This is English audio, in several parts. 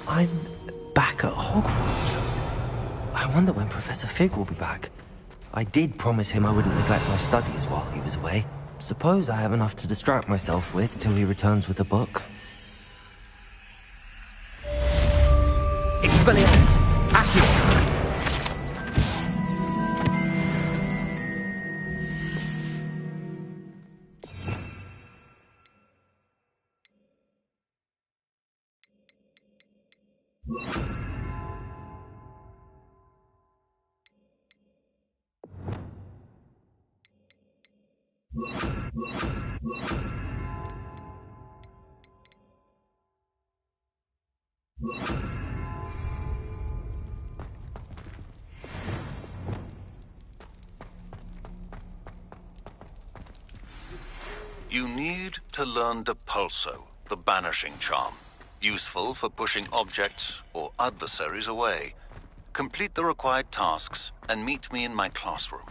I'm back at Hogwarts. I wonder when Professor Fig will be back. I did promise him I wouldn't neglect my studies while he was away. Suppose I have enough to distract myself with till he returns with a book. Expelliarmus! Accio! You need to learn Depulso, the banishing charm. Useful for pushing objects or adversaries away. Complete the required tasks and meet me in my classroom.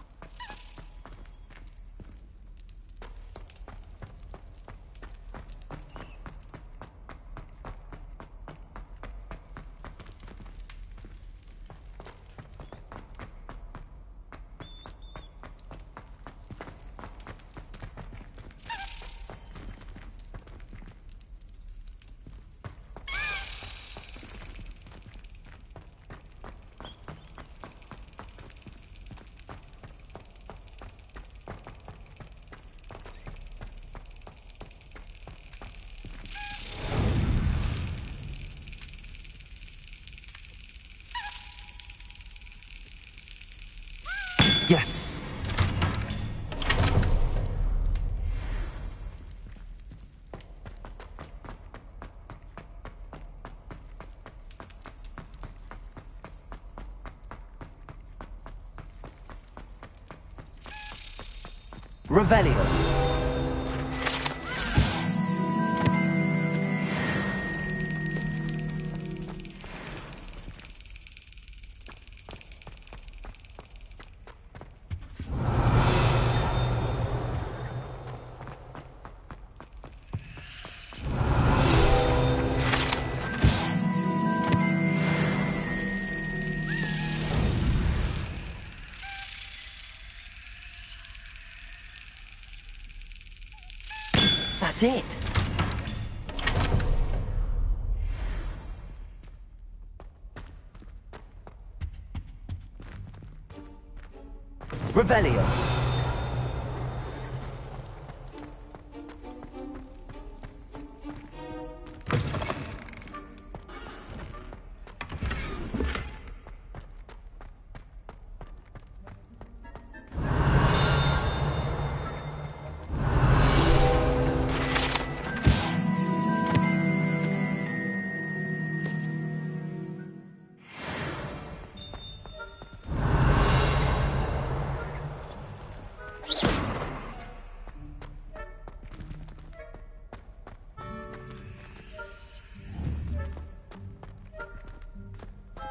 Yes. Revelio. That's it. Revelio.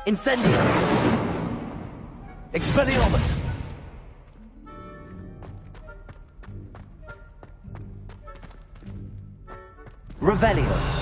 Incendio! Expelliarmus! Revelio!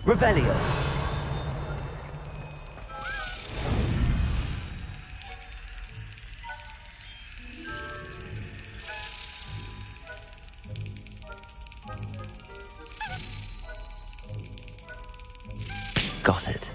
Revelio. Got it.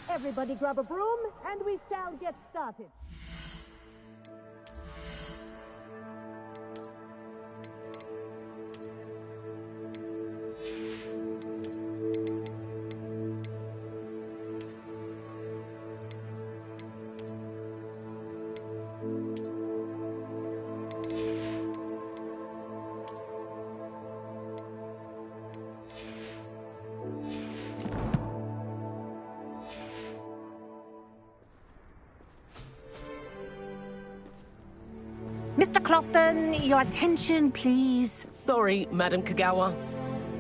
Everybody grab a broom, and we shall get started. Mr. Clopton, your attention, please. Sorry, Madam Kagawa.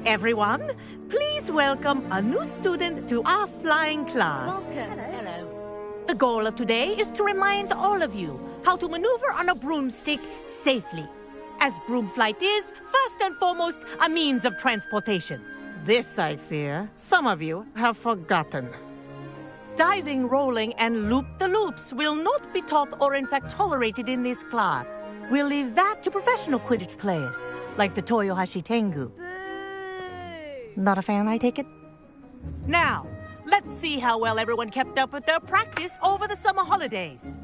Everyone, please welcome a new student to our flying class. Welcome. Hello. The goal of today is to remind all of you how to maneuver on a broomstick safely, as broom flight is, first and foremost, a means of transportation. This, I fear, some of you have forgotten. Diving, rolling, and loop-the-loops will not be taught or in fact tolerated in this class. We'll leave that to professional Quidditch players, like the Toyohashi Tengu. Not a fan, I take it? Now, let's see how well everyone kept up with their practice over the summer holidays.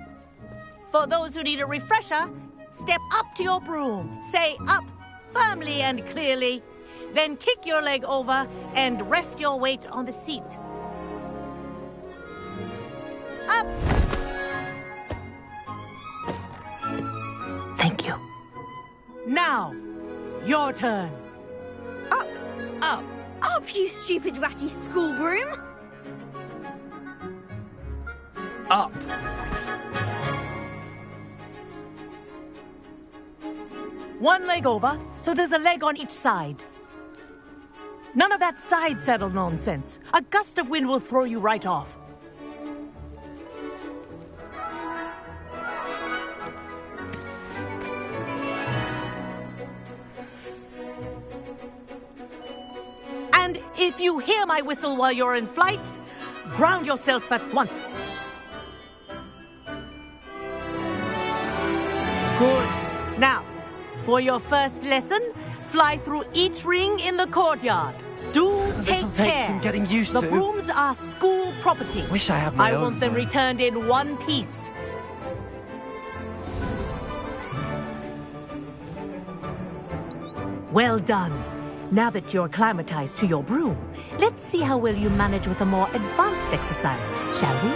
For those who need a refresher, step up to your broom, say up firmly and clearly, then kick your leg over and rest your weight on the seat. Up! Thank you. Now, your turn. Up, Up. up, you stupid ratty school broom! Up. One leg over, so there's a leg on each side. None of that side saddle nonsense. A gust of wind will throw you right off. And if you hear my whistle while you're in flight, ground yourself at once. Good. Now, for your first lesson, fly through each ring in the courtyard. This'll Take take care. some getting used The to. brooms are school property. Wish I had my I own want them broom. returned in one piece. Well done. Now that you're acclimatized to your broom, let's see how well you manage with a more advanced exercise, shall we?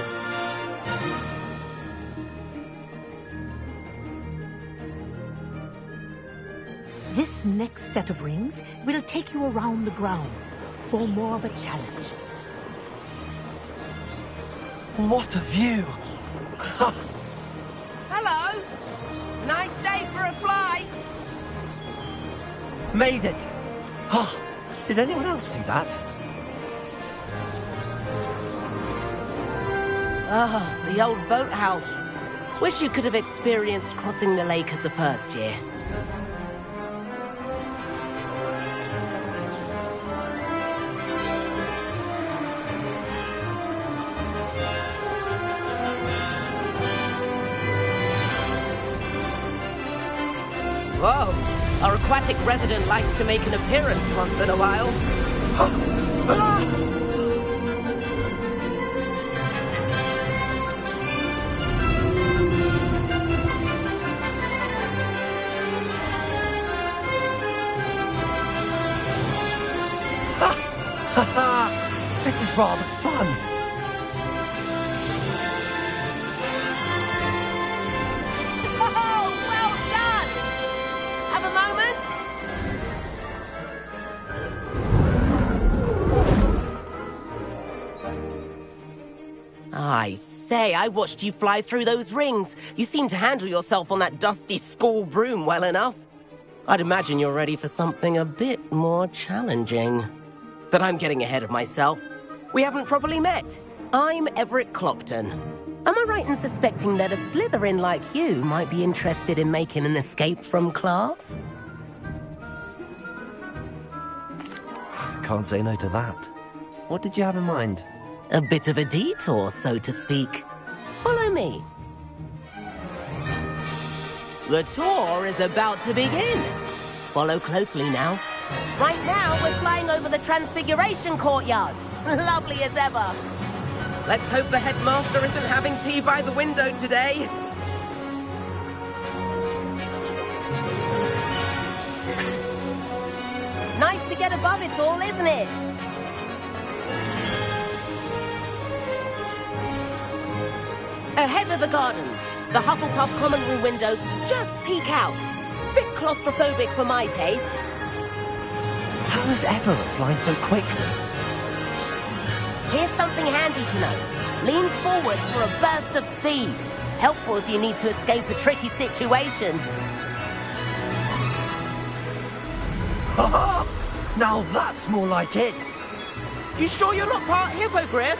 This next set of rings will take you around the grounds for more of a challenge. What a view! Hello! Nice day for a flight! Made it! Oh, did anyone else see that? Ah, the old boathouse. Wish you could have experienced crossing the lake as a first year. Whoa! Our aquatic resident likes to make an appearance once in a while. This is rather fun. Oh, well done! Have a moment? I say, I watched you fly through those rings. You seem to handle yourself on that dusty school broom well enough. I'd imagine you're ready for something a bit more challenging. But I'm getting ahead of myself. We haven't properly met. I'm Everett Clopton. Am I right in suspecting that a Slytherin like you might be interested in making an escape from class? Can't say no to that. What did you have in mind? A bit of a detour, so to speak. Follow me. The tour is about to begin. Follow closely now. Right now, we're flying over the Transfiguration Courtyard. Lovely as ever. Let's hope the headmaster isn't having tea by the window today. Nice to get above it all, isn't it? Ahead of the gardens, the Hufflepuff common room windows just peek out. Bit claustrophobic for my taste. How is Everett flying so quickly? Here's something handy to know. Lean forward for a burst of speed. Helpful if you need to escape a tricky situation. Ha! Now that's more like it. You sure you're not part hippogriff?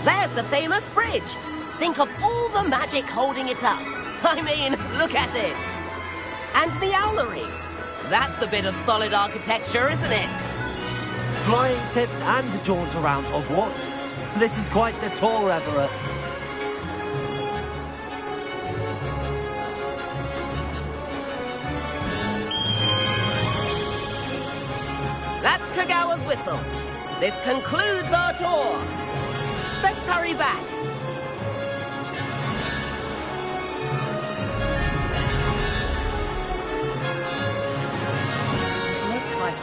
There's the famous bridge. Think of all the magic holding it up. I mean, look at it. And the owlery. That's a bit of solid architecture, isn't it? Flying tips and a jaunt around Hogwarts. This is quite the tour, Everett. That's Kagawa's whistle. This concludes our tour. Best hurry back.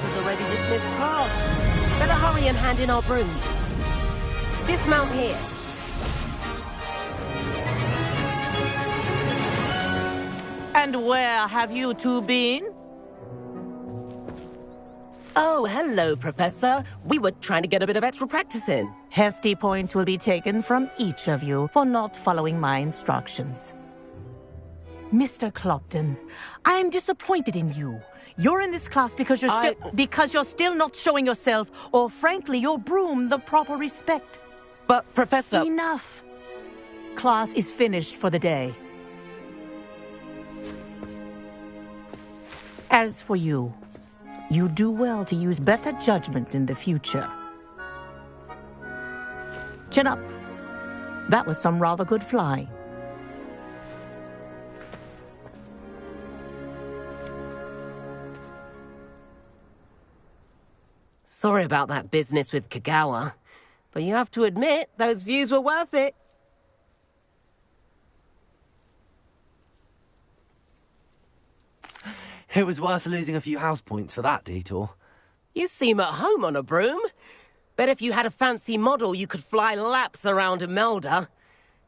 She's already dismissed class. Better hurry and hand in our brooms. Dismount here. And where have you two been? Oh, hello, Professor. We were trying to get a bit of extra practice in. Hefty points will be taken from each of you for not following my instructions. Mr. Clopton, I'm disappointed in you. You're in this class because you're still not showing yourself, or frankly, your broom the proper respect. But, Professor... Enough. Class is finished for the day. As for you, you do well to use better judgment in the future. Chin up. That was some rather good flying. Sorry about that business with Kagawa, but you have to admit, those views were worth it. It was worth losing a few house points for that detour. You seem at home on a broom. Bet if you had a fancy model, you could fly laps around Imelda.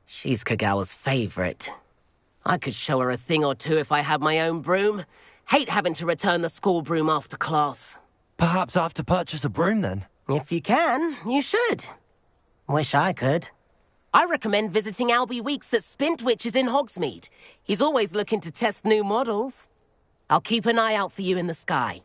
She's Kagawa's favorite. I could show her a thing or two if I had my own broom. Hate having to return the school broom after class. Perhaps I have to purchase a broom then. If you can, you should. Wish I could. I recommend visiting Albie Weeks at Spintwitches in Hogsmeade. He's always looking to test new models. I'll keep an eye out for you in the sky.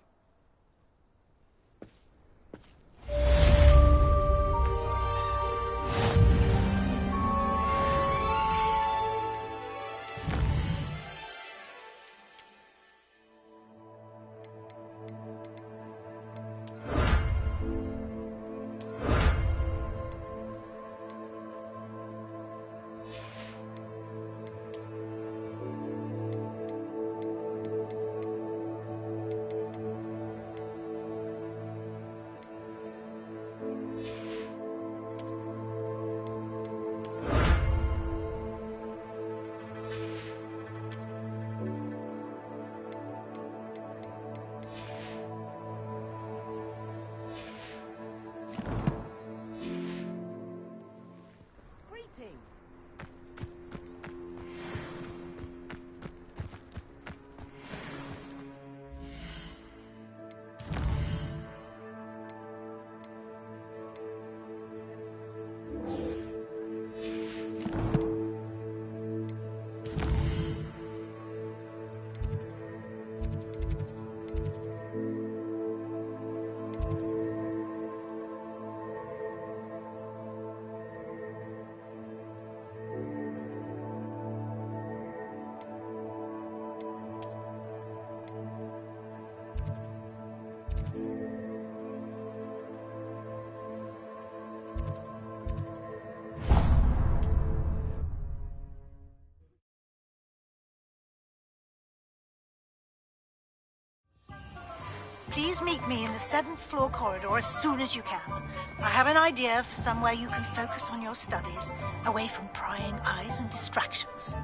Please meet me in the 7th floor corridor as soon as you can. I have an idea for somewhere you can focus on your studies, away from prying eyes and distractions.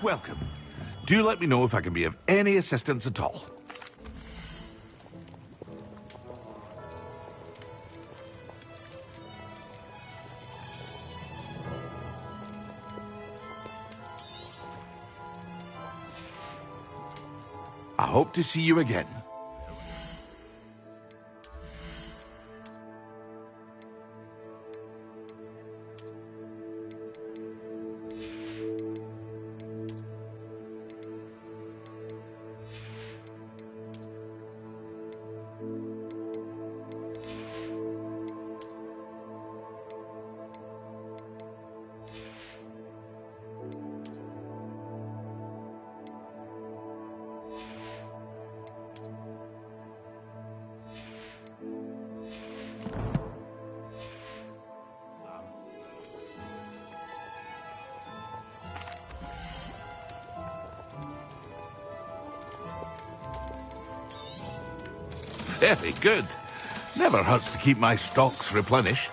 Welcome. Do let me know if I can be of any assistance at all. I hope to see you again. Very good. Never hurts to keep my stocks replenished.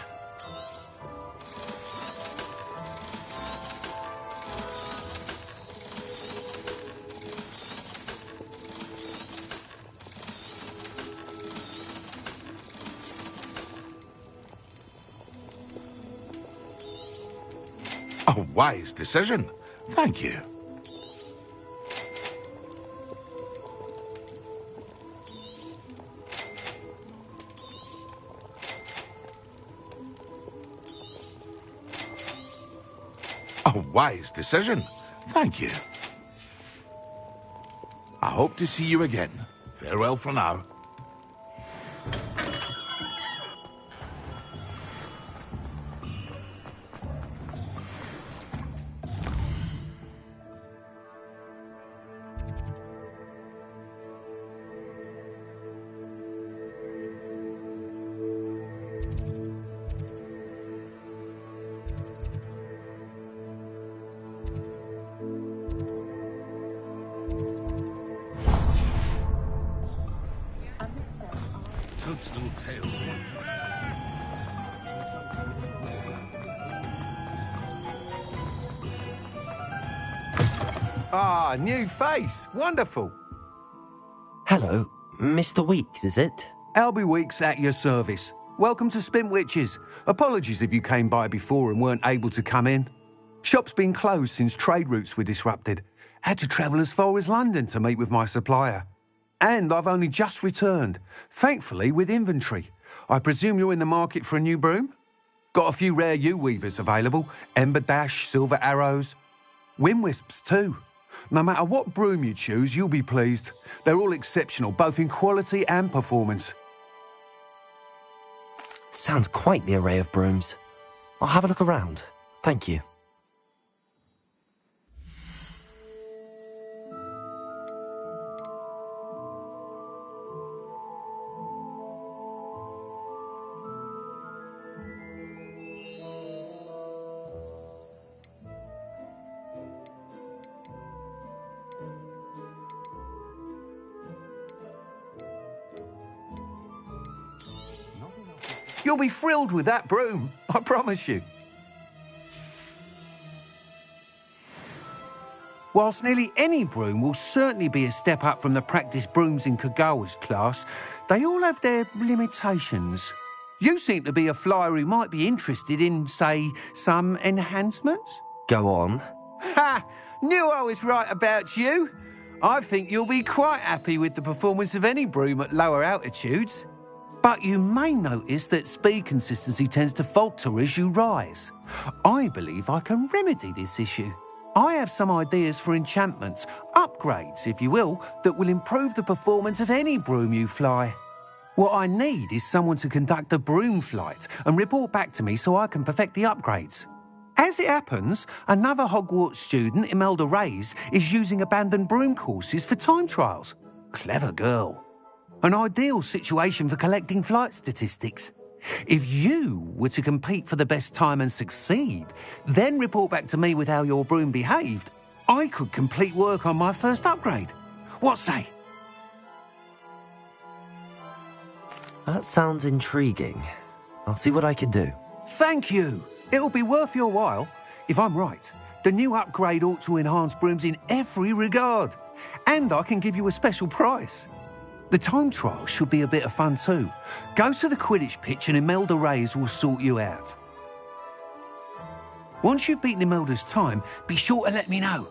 A wise decision. Thank you. A wise decision. Thank you. I hope to see you again. Farewell for now. Toadstool tail. Ah, new face. Wonderful. Hello, Mr. Weeks, is it? Albie Weeks at your service. Welcome to Spint Witches. Apologies if you came by before and weren't able to come in. Shop's been closed since trade routes were disrupted. Had to travel as far as London to meet with my supplier. And I've only just returned, thankfully with inventory. I presume you're in the market for a new broom? Got a few rare U-weavers available, Ember Dash, Silver Arrows, Wind Wisps too. No matter what broom you choose, you'll be pleased. They're all exceptional, both in quality and performance. Sounds quite the array of brooms. I'll have a look around. Thank you. You'll be thrilled with that broom, I promise you. Whilst nearly any broom will certainly be a step up from the practice brooms in Kagawa's class, they all have their limitations. You seem to be a flyer who might be interested in, say, some enhancements. Go on. Ha! Knew I was right about you. I think you'll be quite happy with the performance of any broom at lower altitudes. But you may notice that speed consistency tends to falter as you rise. I believe I can remedy this issue. I have some ideas for enchantments, upgrades, if you will, that will improve the performance of any broom you fly. What I need is someone to conduct a broom flight and report back to me so I can perfect the upgrades. As it happens, another Hogwarts student, Imelda Reyes, is using abandoned broom courses for time trials. Clever girl. An ideal situation for collecting flight statistics. If you were to compete for the best time and succeed, then report back to me with how your broom behaved, I could complete work on my first upgrade. What say? That sounds intriguing. I'll see what I can do. Thank you. It'll be worth your while. If I'm right, the new upgrade ought to enhance brooms in every regard. And I can give you a special price. The time trial should be a bit of fun too. Go to the Quidditch pitch and Imelda Reyes will sort you out. Once you've beaten Imelda's time, be sure to let me know.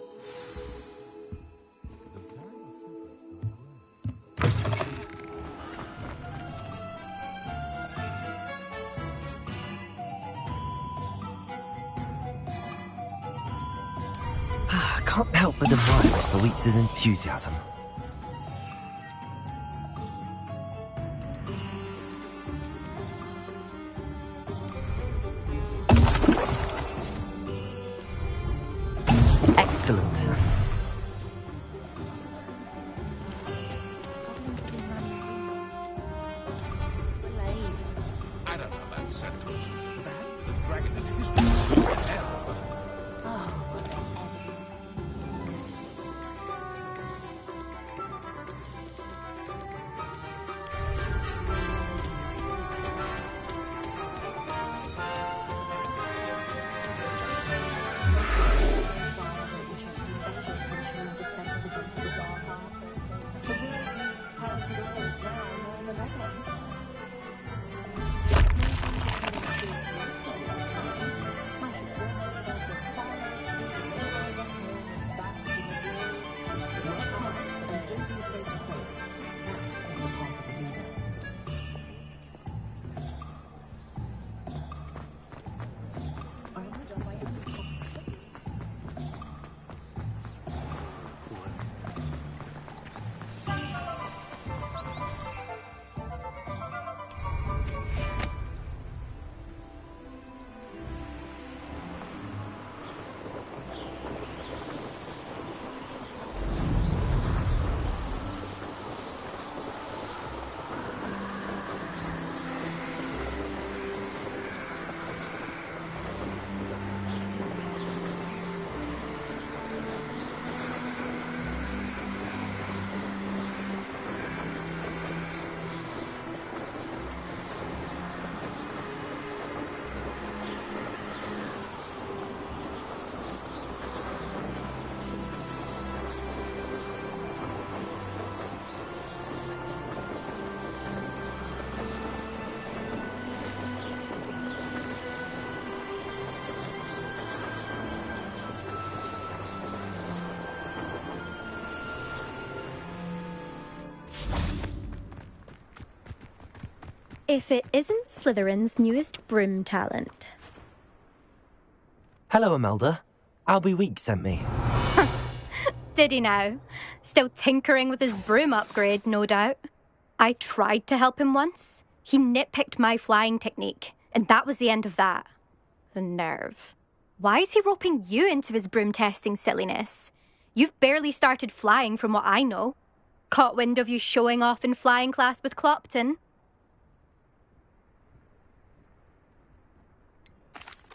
I can't help but admire Mr. Weeks' enthusiasm. Excellent. I don't know about centaurs, but perhaps the dragon in history will hell. If it isn't Slytherin's newest broom talent. Hello, Imelda. Albie Weeks sent me. Did he now? Still tinkering with his broom upgrade, no doubt. I tried to help him once. He nitpicked my flying technique, and that was the end of that. The nerve. Why is he roping you into his broom testing silliness? You've barely started flying from what I know. Caught wind of you showing off in flying class with Clopton.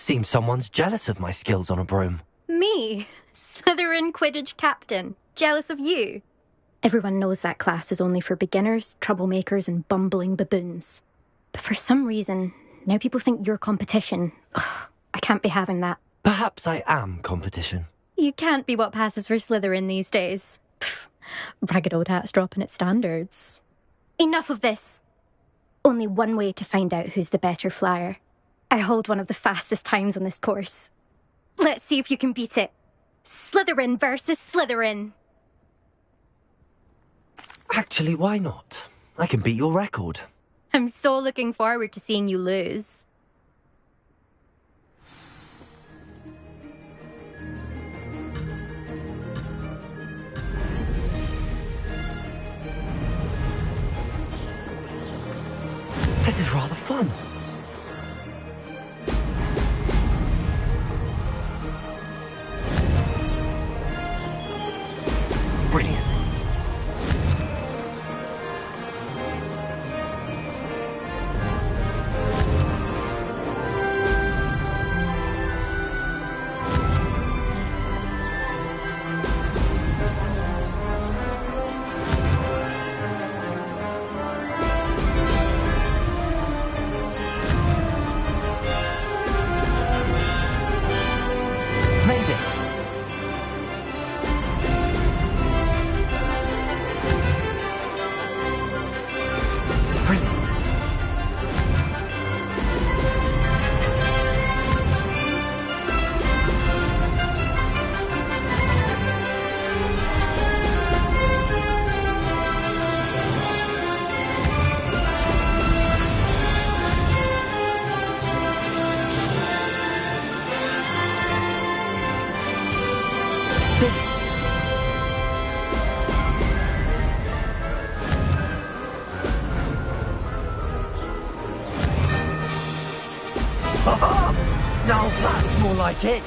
Seems someone's jealous of my skills on a broom. Me? Slytherin Quidditch captain. Jealous of you? Everyone knows that class is only for beginners, troublemakers and bumbling baboons. But for some reason, now people think you're competition. Ugh, I can't be having that. Perhaps I am competition. You can't be what passes for Slytherin these days. Pfft, ragged old hat's dropping its standards. Enough of this. Only one way to find out who's the better flyer. I hold one of the fastest times on this course. Let's see if you can beat it. Slytherin versus Slytherin. Actually, why not? I can beat your record. I'm so looking forward to seeing you lose. This is rather fun. Brilliant. Made it. Brilliant. Did it. Now that's more like it.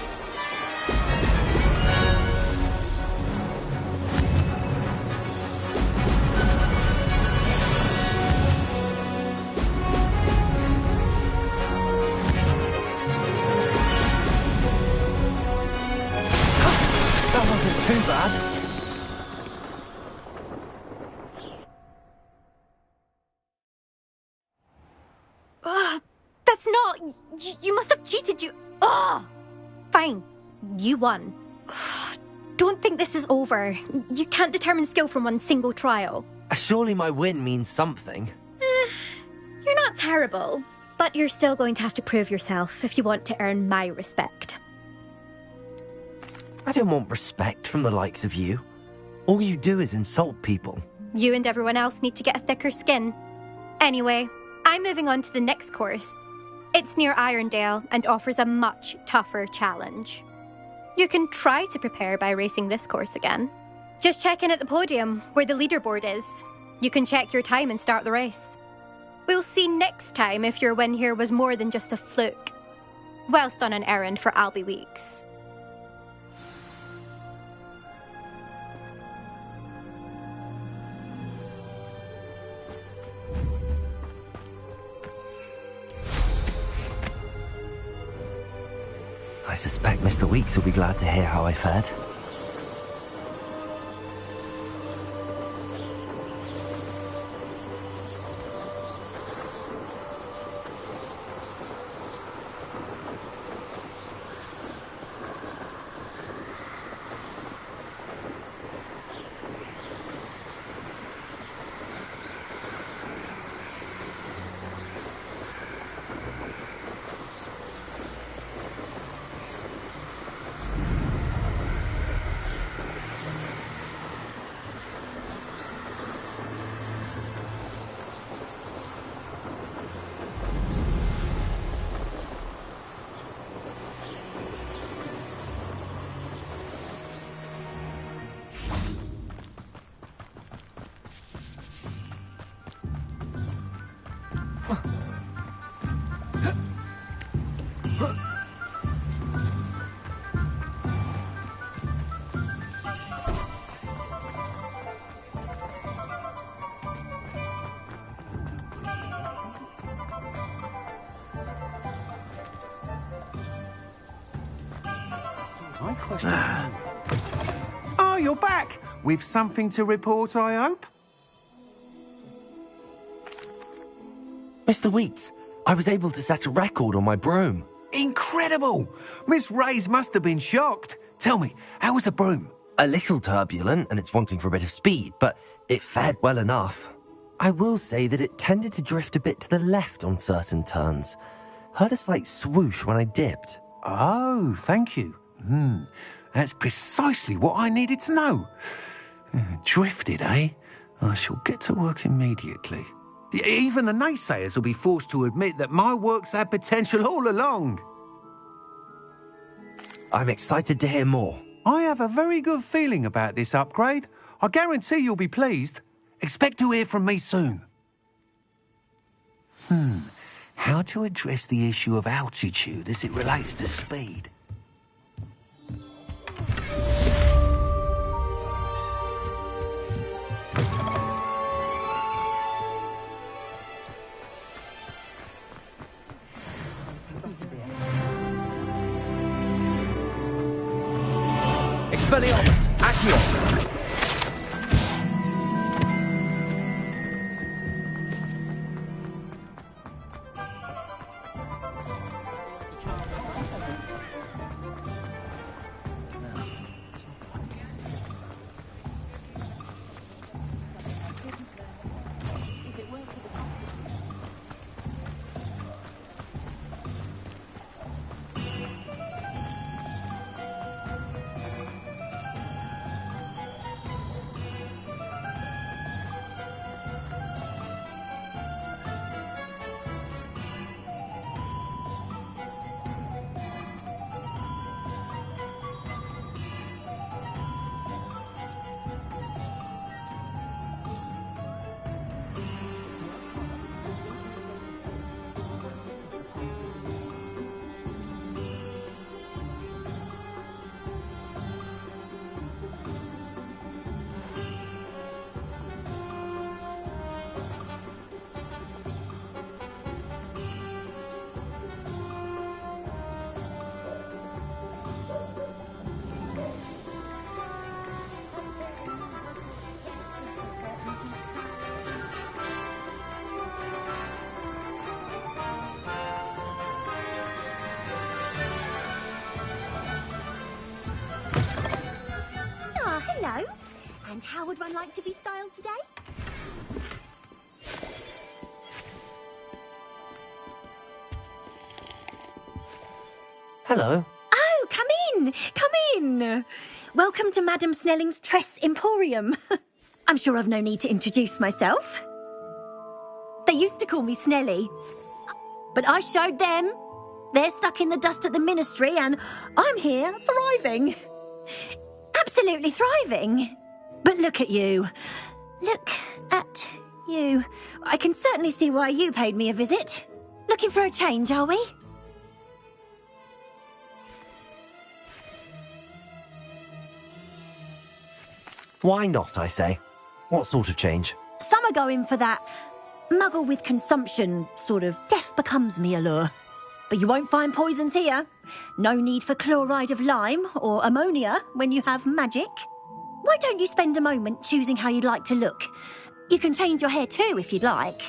That wasn't too bad. That's not... You must have cheated, you... Ugh! Fine. You won. Don't think this is over. You can't determine skill from one single trial. Surely my win means something. You're not terrible, but you're still going to have to prove yourself if you want to earn my respect. I don't want respect from the likes of you. All you do is insult people. You and everyone else need to get a thicker skin. Anyway, I'm moving on to the next course. It's near Irondale and offers a much tougher challenge. You can try to prepare by racing this course again. Just check in at the podium, where the leaderboard is. You can check your time and start the race. We'll see next time if your win here was more than just a fluke. Whilst on an errand for Albie Weeks. I suspect Mr. Weeks will be glad to hear how I fared. My question. Oh, you're back! With something to report, I hope? Mr. Weeks, I was able to set a record on my broom. Incredible! Miss Reyes must have been shocked. Tell me, how was the broom? A little turbulent, and it's wanting for a bit of speed, but it fared well enough. I will say that it tended to drift a bit to the left on certain turns. Heard a slight swoosh when I dipped. Oh, thank you. That's precisely what I needed to know. Drifted, eh? I shall get to work immediately. Even the naysayers will be forced to admit that my work's had potential all along. I'm excited to hear more. I have a very good feeling about this upgrade. I guarantee you'll be pleased. Expect to hear from me soon. How to address the issue of altitude as it relates to speed? Expelliarmus, Accio! Hello. And how would one like to be styled today? Hello. Oh, come in. Come in. Welcome to Madam Snelling's Tress Emporium. I'm sure I've no need to introduce myself. They used to call me Snelly. But I showed them. They're stuck in the dust at the ministry and I'm here thriving. Absolutely thriving. But look at you. Look at you. I can certainly see why you paid me a visit. Looking for a change, are we? Why not, I say? What sort of change? Some are going for that muggle with consumption, sort of death becomes me allure. But you won't find poisons here. No need for chloride of lime or ammonia when you have magic. Why don't you spend a moment choosing how you'd like to look? You can change your hair too if you'd like.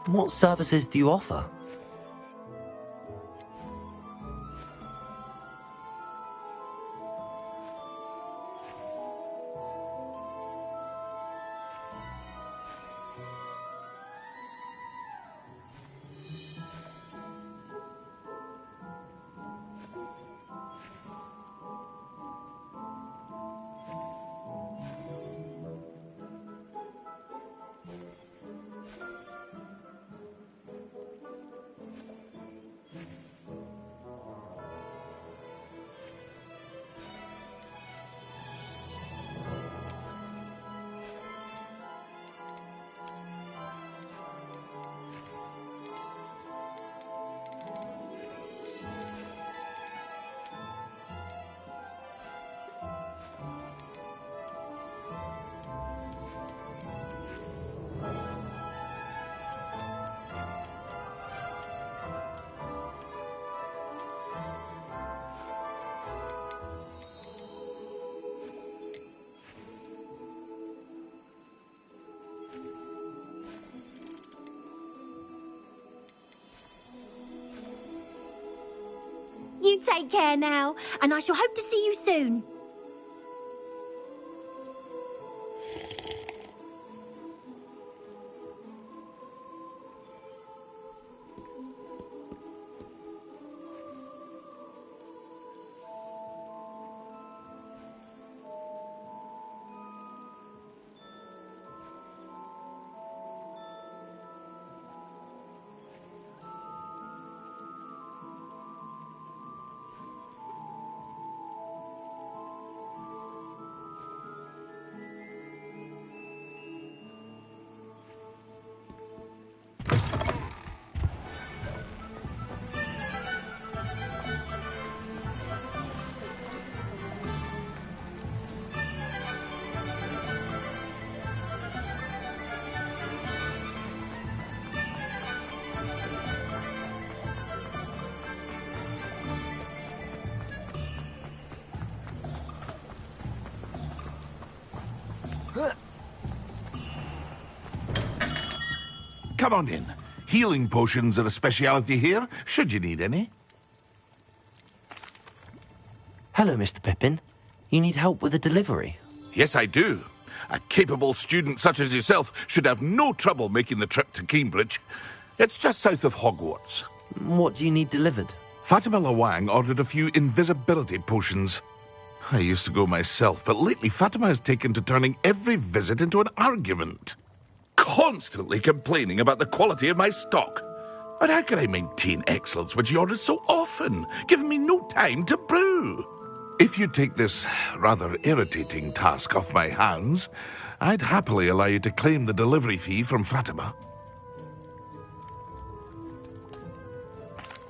What services do you offer? You take care now, and I shall hope to see you soon. come on in. Healing potions are a speciality here, should you need any. Hello, Mr. Pippin. You need help with a delivery? Yes, I do. A capable student such as yourself should have no trouble making the trip to Cambridge. It's just south of Hogwarts. What do you need delivered? Fatima Lawang ordered a few invisibility potions. I used to go myself, but lately Fatima has taken to turning every visit into an argument. Constantly complaining about the quality of my stock. But how can I maintain excellence when she orders so often, giving me no time to brew? If you take this rather irritating task off my hands, I'd happily allow you to claim the delivery fee from Fatima.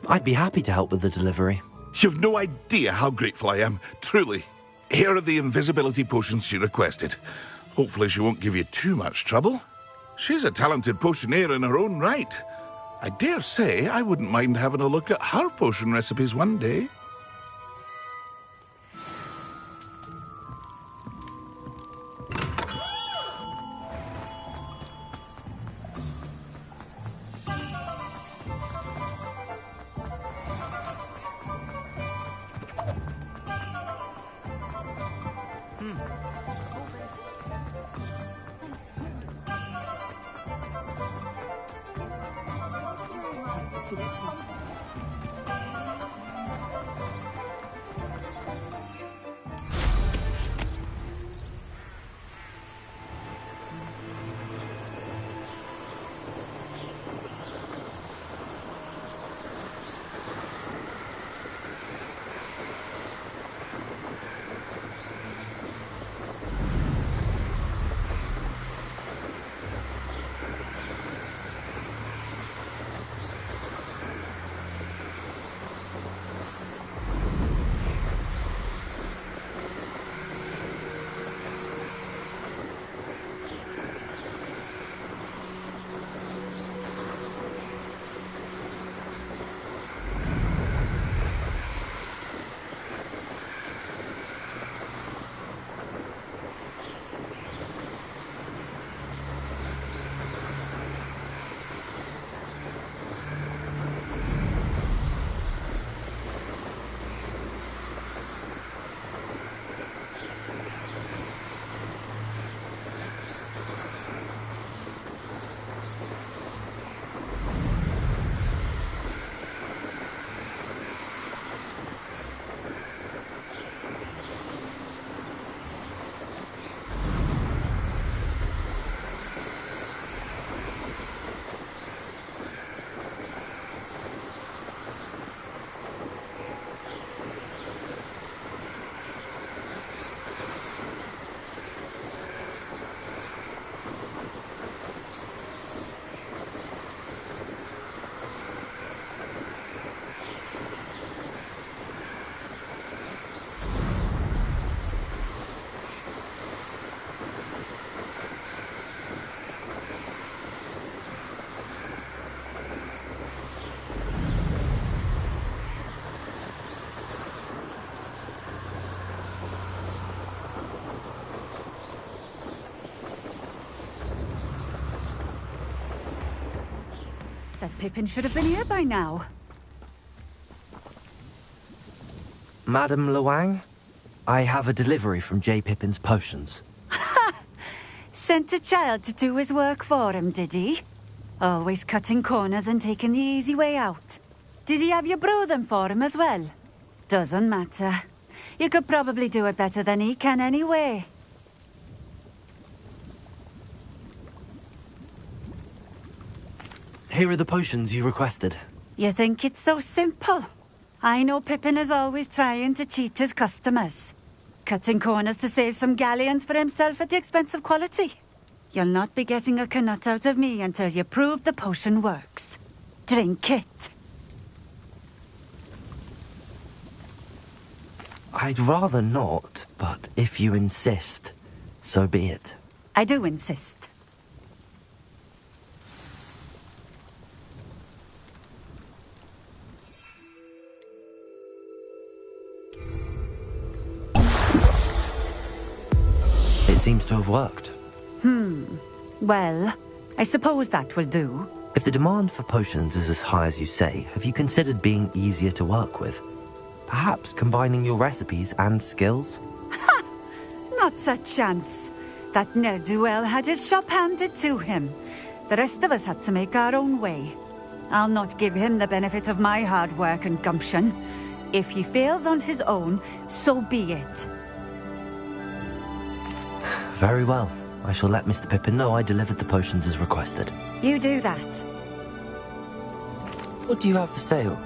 I'd be happy to help with the delivery. You've no idea how grateful I am, truly. Here are the invisibility potions she requested. Hopefully she won't give you too much trouble. She's a talented potioneer in her own right. I dare say I wouldn't mind having a look at her potion recipes one day. That Pippin should have been here by now. Madam Lawang, I have a delivery from J. Pippin's potions. Sent a child to do his work for him, did he? Always cutting corners and taking the easy way out. Did he have you brew them for him as well? Doesn't matter. You could probably do it better than he can anyway. Here are the potions you requested. You think it's so simple? I know Pippin is always trying to cheat his customers. Cutting corners to save some galleons for himself at the expense of quality. You'll not be getting a canut out of me until you prove the potion works. Drink it. I'd rather not, but if you insist, so be it. I do insist. It seems to have worked. Well, I suppose that will do. If the demand for potions is as high as you say, have you considered being easier to work with? Perhaps combining your recipes and skills? Not a chance. That ne'er-do-well had his shop handed to him. The rest of us had to make our own way. I'll not give him the benefit of my hard work and gumption. If he fails on his own, so be it. Very well. I shall let Mr. Pippin know I delivered the potions as requested. You do that. What do you have for sale?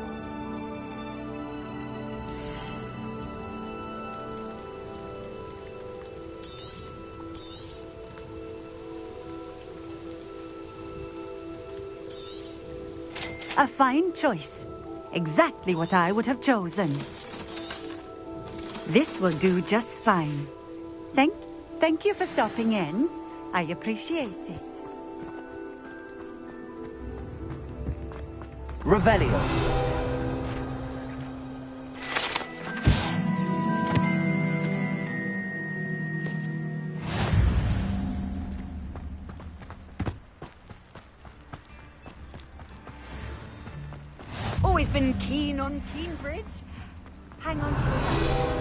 A fine choice. Exactly what I would have chosen. This will do just fine. Thank you for stopping in. I appreciate it. Revelio. Always been keen on Keenbridge. Hang on to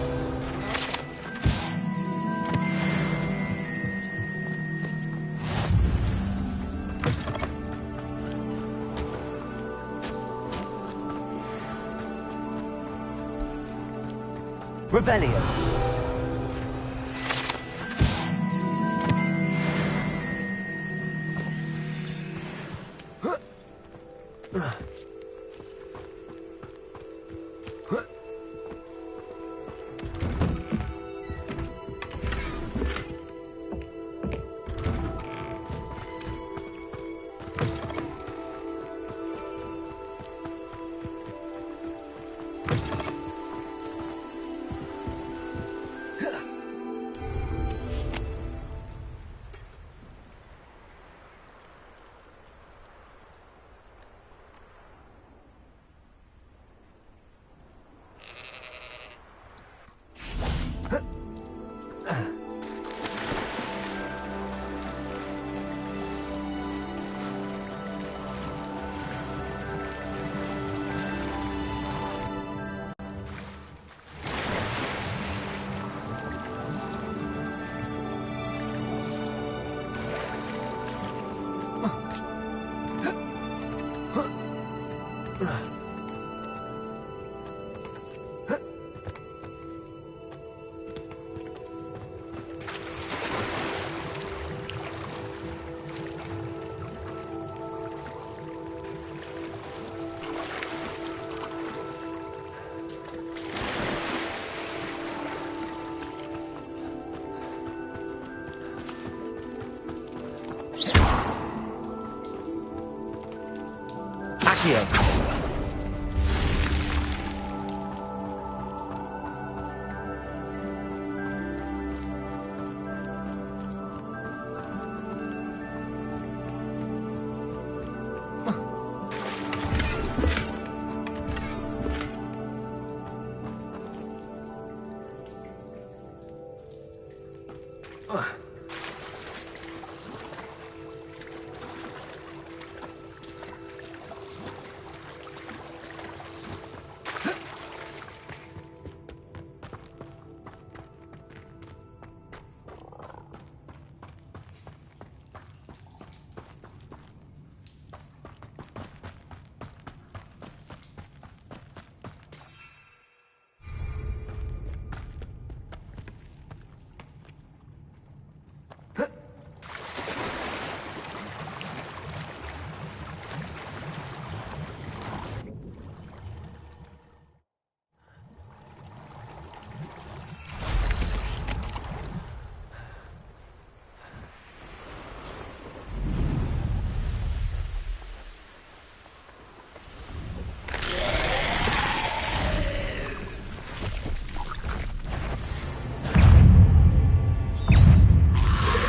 Revelio. Accio.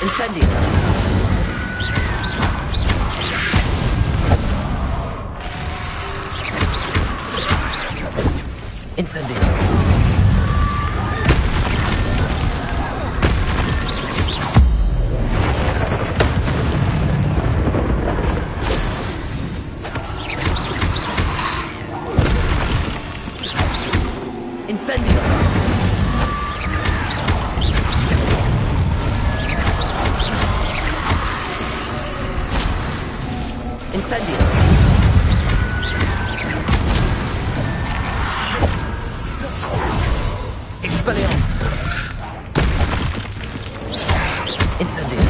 Incendio. Incendio. Incendio. Expelliarmus. Incendio.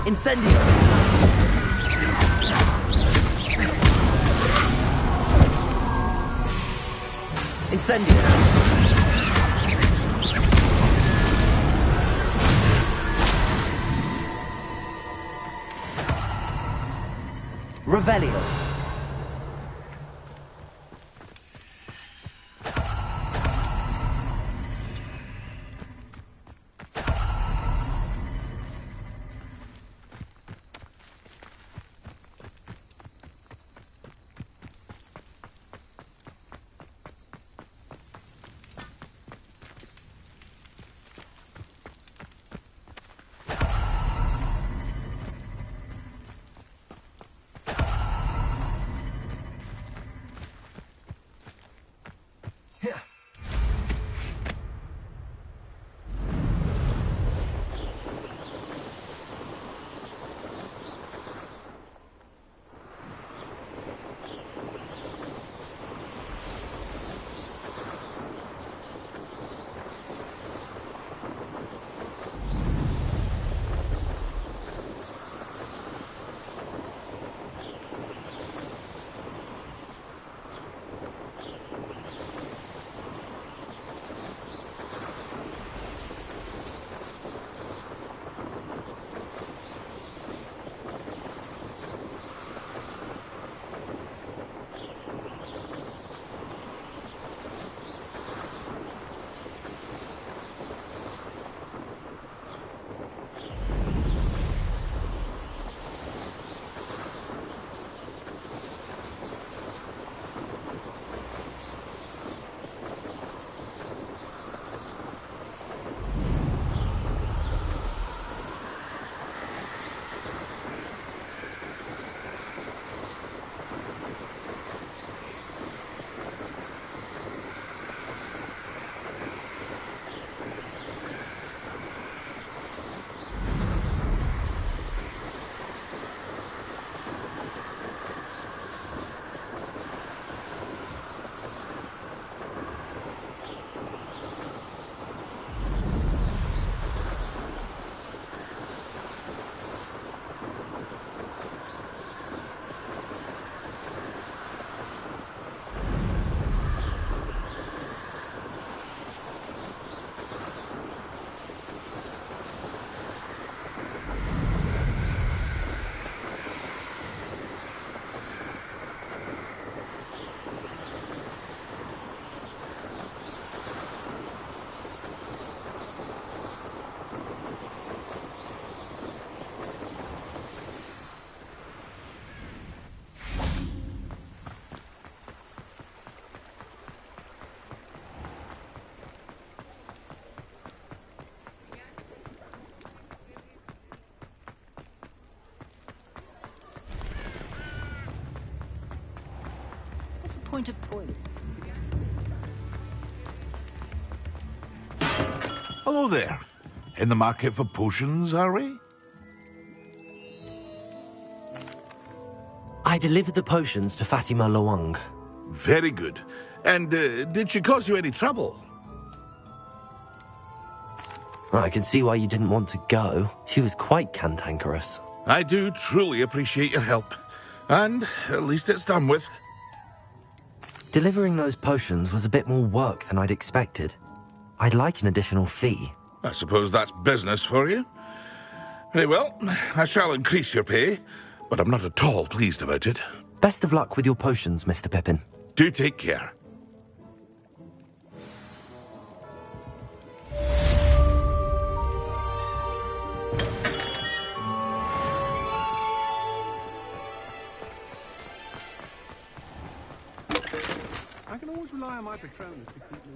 Incendio. Incendio. Revelio. Point of toilet. Hello there. In the market for potions, are we? I delivered the potions to Fatima Loang. Very good. And did she cause you any trouble? I can see why you didn't want to go. She was quite cantankerous. I do truly appreciate your help. And at least it's done with. Delivering those potions was a bit more work than I'd expected. I'd like an additional fee. I suppose that's business for you. Very well, I shall increase your pay, but I'm not at all pleased about it. Best of luck with your potions, Mr. Pippin. Do take care. I can always rely on my Patronus to keep me.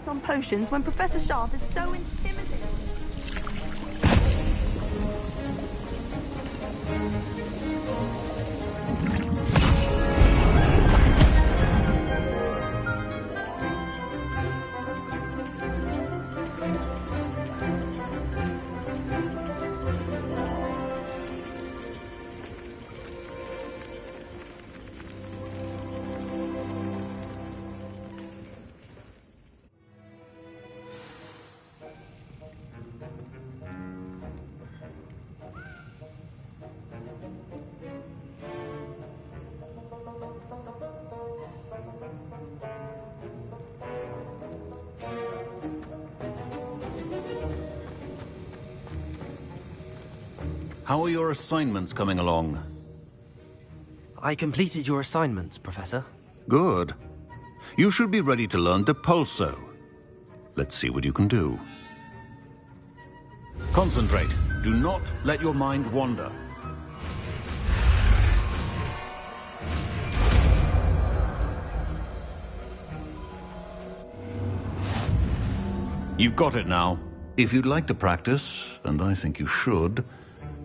On potions when Professor Sharp is so intimidating. How are your assignments coming along? I completed your assignments, Professor. Good. You should be ready to learn Depulso. Let's see what you can do. Concentrate. Do not let your mind wander. You've got it now. If you'd like to practice, and I think you should,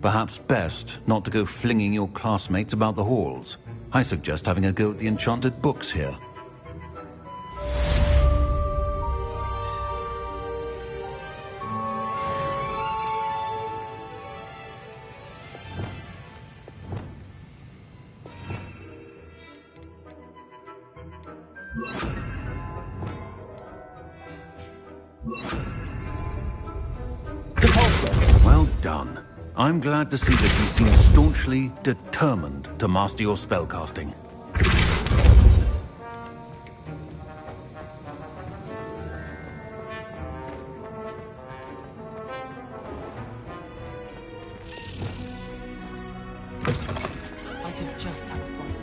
perhaps best not to go flinging your classmates about the halls. I suggest having a go at the enchanted books here. Well done. I'm glad to see that you seem staunchly determined to master your spellcasting. I could just have fun.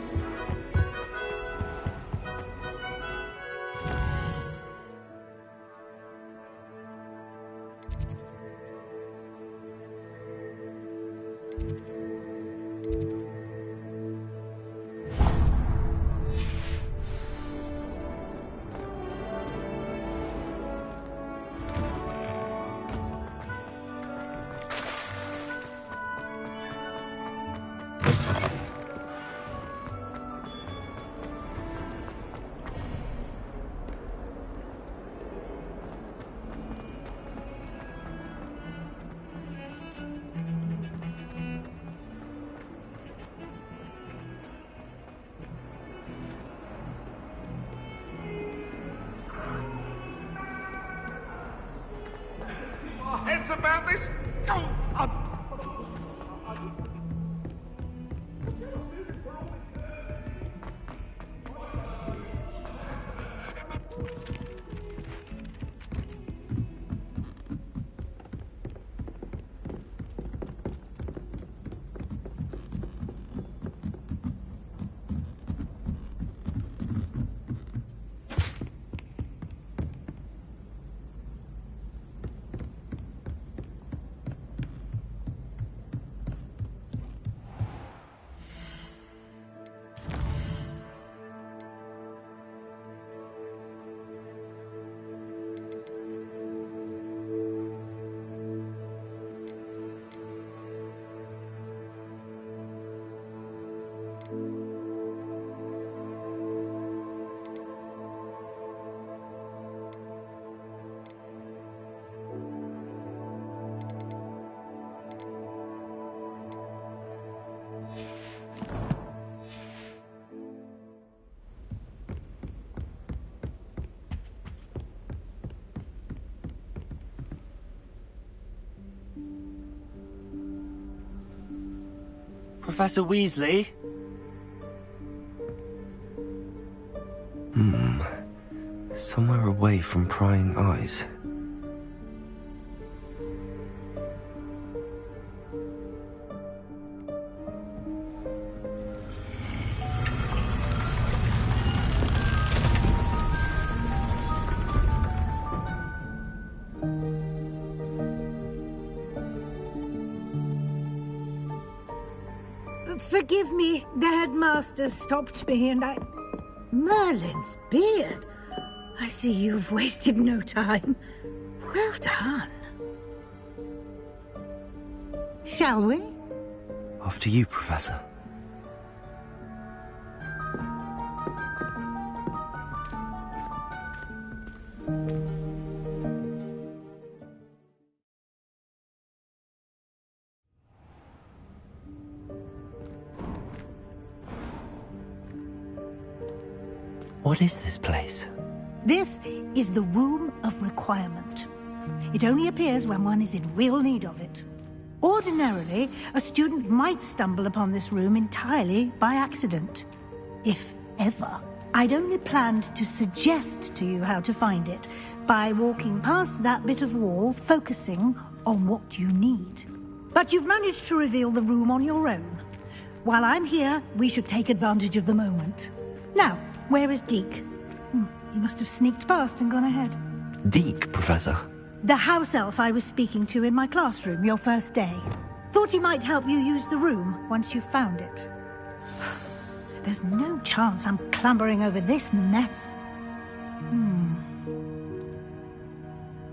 Heads about this? Professor Weasley? Somewhere away from prying eyes. Forgive me, the headmaster stopped me and I... Merlin's beard. I see you've wasted no time. Well done. Shall we? After you, Professor. What is this place? This is the Room of Requirement. It only appears when one is in real need of it. Ordinarily, a student might stumble upon this room entirely by accident. If ever. I'd only planned to suggest to you how to find it by walking past that bit of wall, focusing on what you need. But you've managed to reveal the room on your own. While I'm here, we should take advantage of the moment. Now, where is Deke? He must have sneaked past and gone ahead. Deke, Professor? The house elf I was speaking to in my classroom your first day. Thought he might help you use the room once you found it. There's no chance I'm clambering over this mess.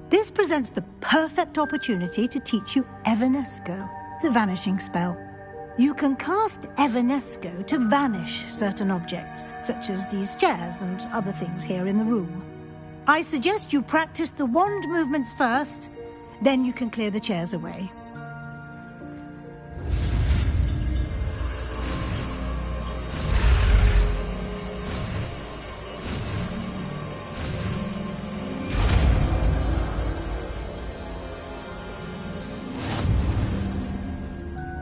This presents the perfect opportunity to teach you Evanesco, the vanishing spell. You can cast Evanesco to vanish certain objects, such as these chairs and other things here in the room. I suggest you practice the wand movements first, then you can clear the chairs away.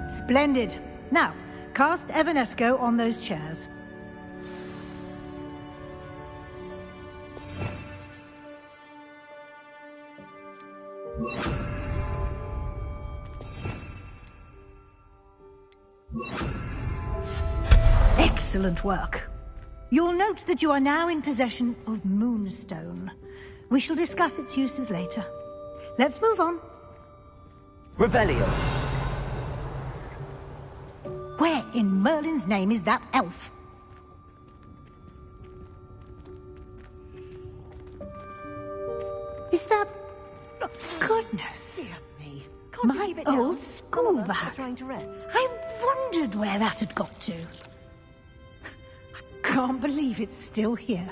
Splendid. Now, cast Evanesco on those chairs. Excellent work. You'll note that you are now in possession of Moonstone. We shall discuss its uses later. Let's move on. Revelio. Where in Merlin's name is that elf? Is that... Oh, goodness. Dear me. Can't you keep My it down? old Some school of us are bag. trying to rest. I wondered where that had got to. I can't believe it's still here.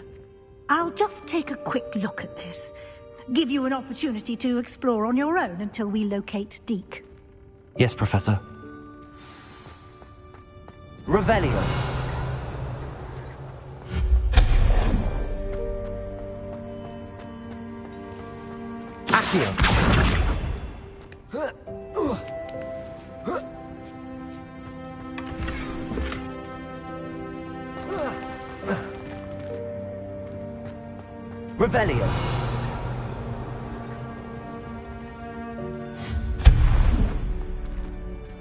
I'll just take a quick look at this. Give you an opportunity to explore on your own until we locate Deke. Yes, Professor. Revelio. Accio. Revelio.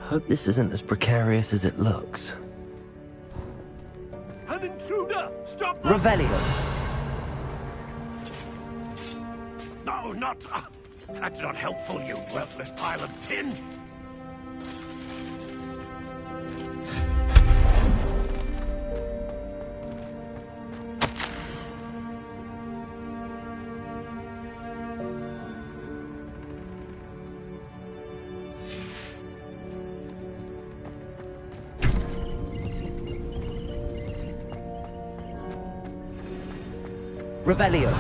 Hope this isn't as precarious as it looks. An intruder! Stop that! Revelio. No, not... that's not helpful, you worthless pile of tin! Revelio.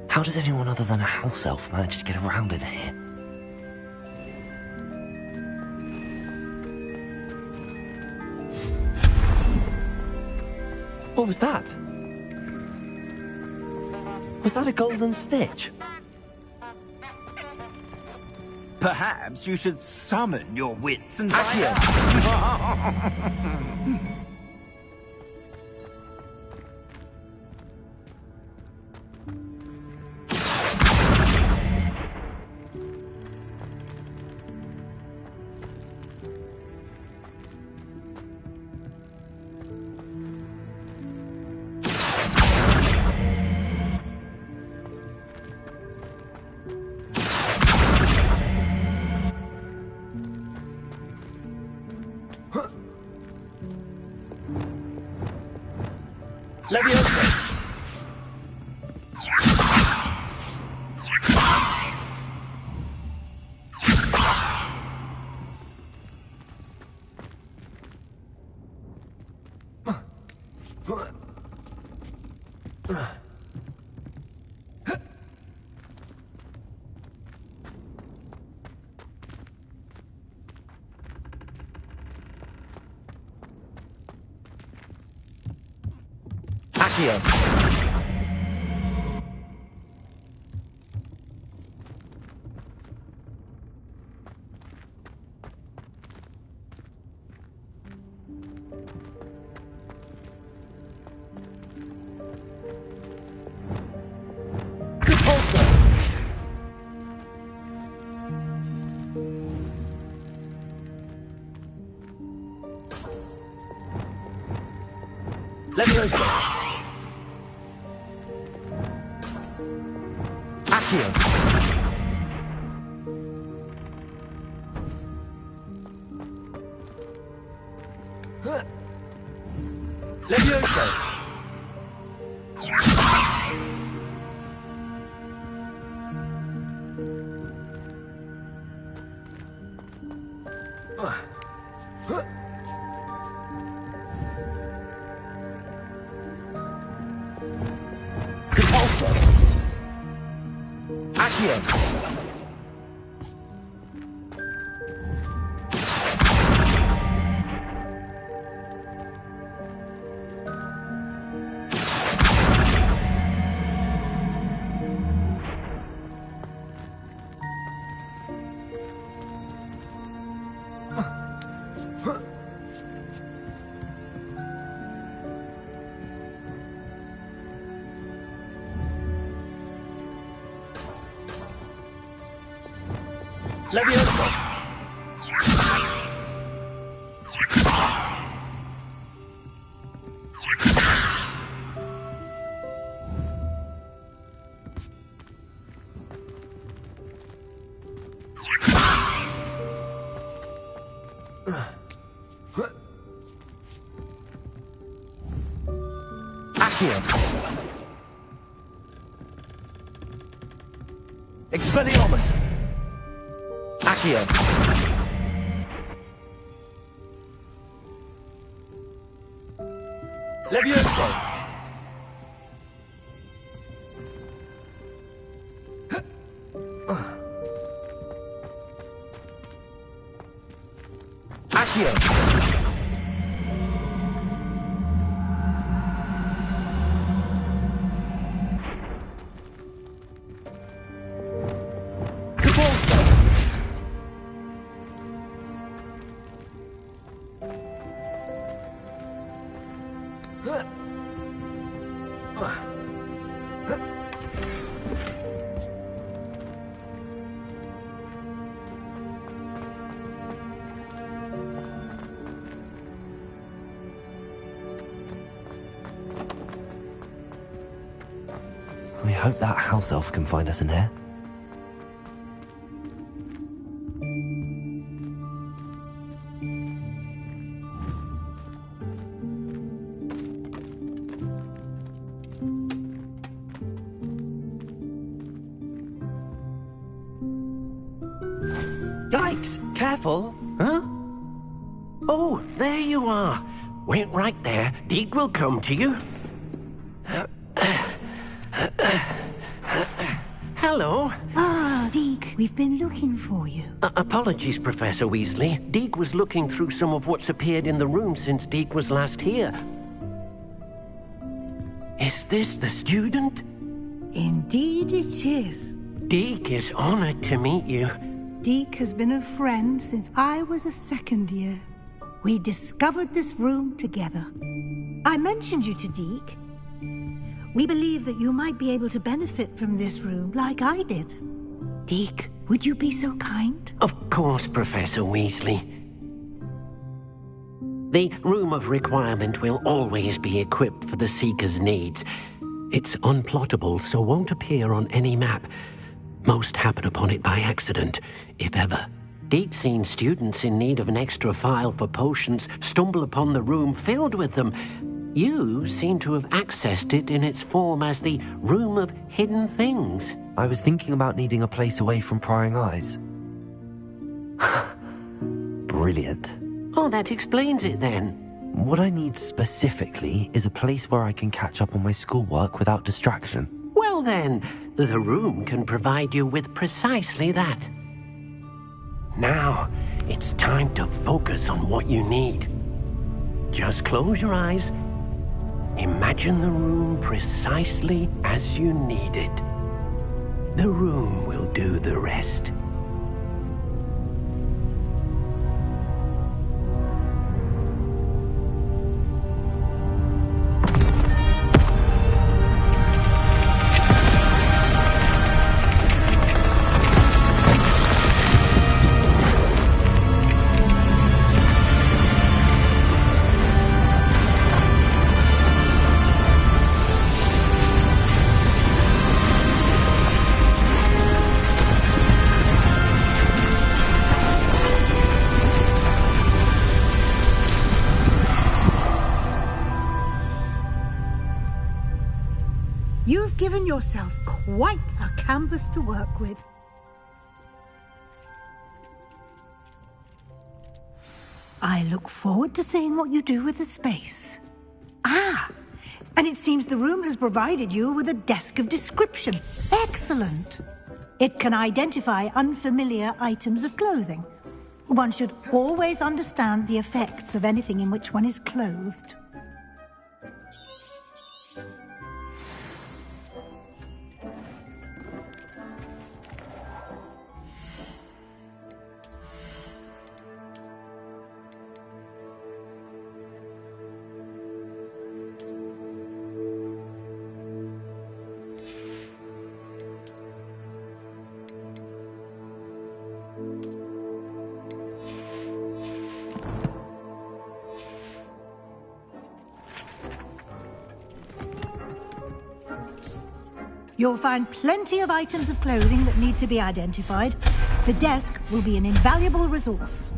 How does anyone other than a house elf manage to get around in here? What was that? Was that a golden snitch? Perhaps you should summon your wits and Accio! Leviosa! Accio! Leviosa! Accio! Leviosa! Repulsor! Accio! Leviosa! Accio! Expelliarmus! Accio! Leviosa! Accio! We hope that house elf can find us in here. Yikes! Careful! Huh? Oh, there you are. Wait right there. Deek will come to you. Hello. Ah, Deke, we've been looking for you. Apologies, Professor Weasley. Deek was looking through some of what's appeared in the room since Deek was last here. Is this the student? Indeed it is. Deek is honored to meet you. Deke has been a friend since I was a second year. We discovered this room together. I mentioned you to Deke. We believe that you might be able to benefit from this room like I did. Deke, would you be so kind? Of course, Professor Weasley. The Room of Requirement will always be equipped for the Seeker's needs. It's unplottable, so won't appear on any map. Most happen upon it by accident, if ever. Deke's seen students in need of an extra file for potions stumble upon the room filled with them. You seem to have accessed it in its form as the Room of Hidden Things. I was thinking about needing a place away from prying eyes. Brilliant. Oh, that explains it then. What I need specifically is a place where I can catch up on my schoolwork without distraction. Well then, the room can provide you with precisely that. Now, it's time to focus on what you need. Just close your eyes. Imagine the room precisely as you need it. The room will do the rest. You've given yourself quite a canvas to work with. I look forward to seeing what you do with the space. Ah, and it seems the room has provided you with a desk of description. Excellent. It can identify unfamiliar items of clothing. One should always understand the effects of anything in which one is clothed. You'll find plenty of items of clothing that need to be identified. The desk will be an invaluable resource.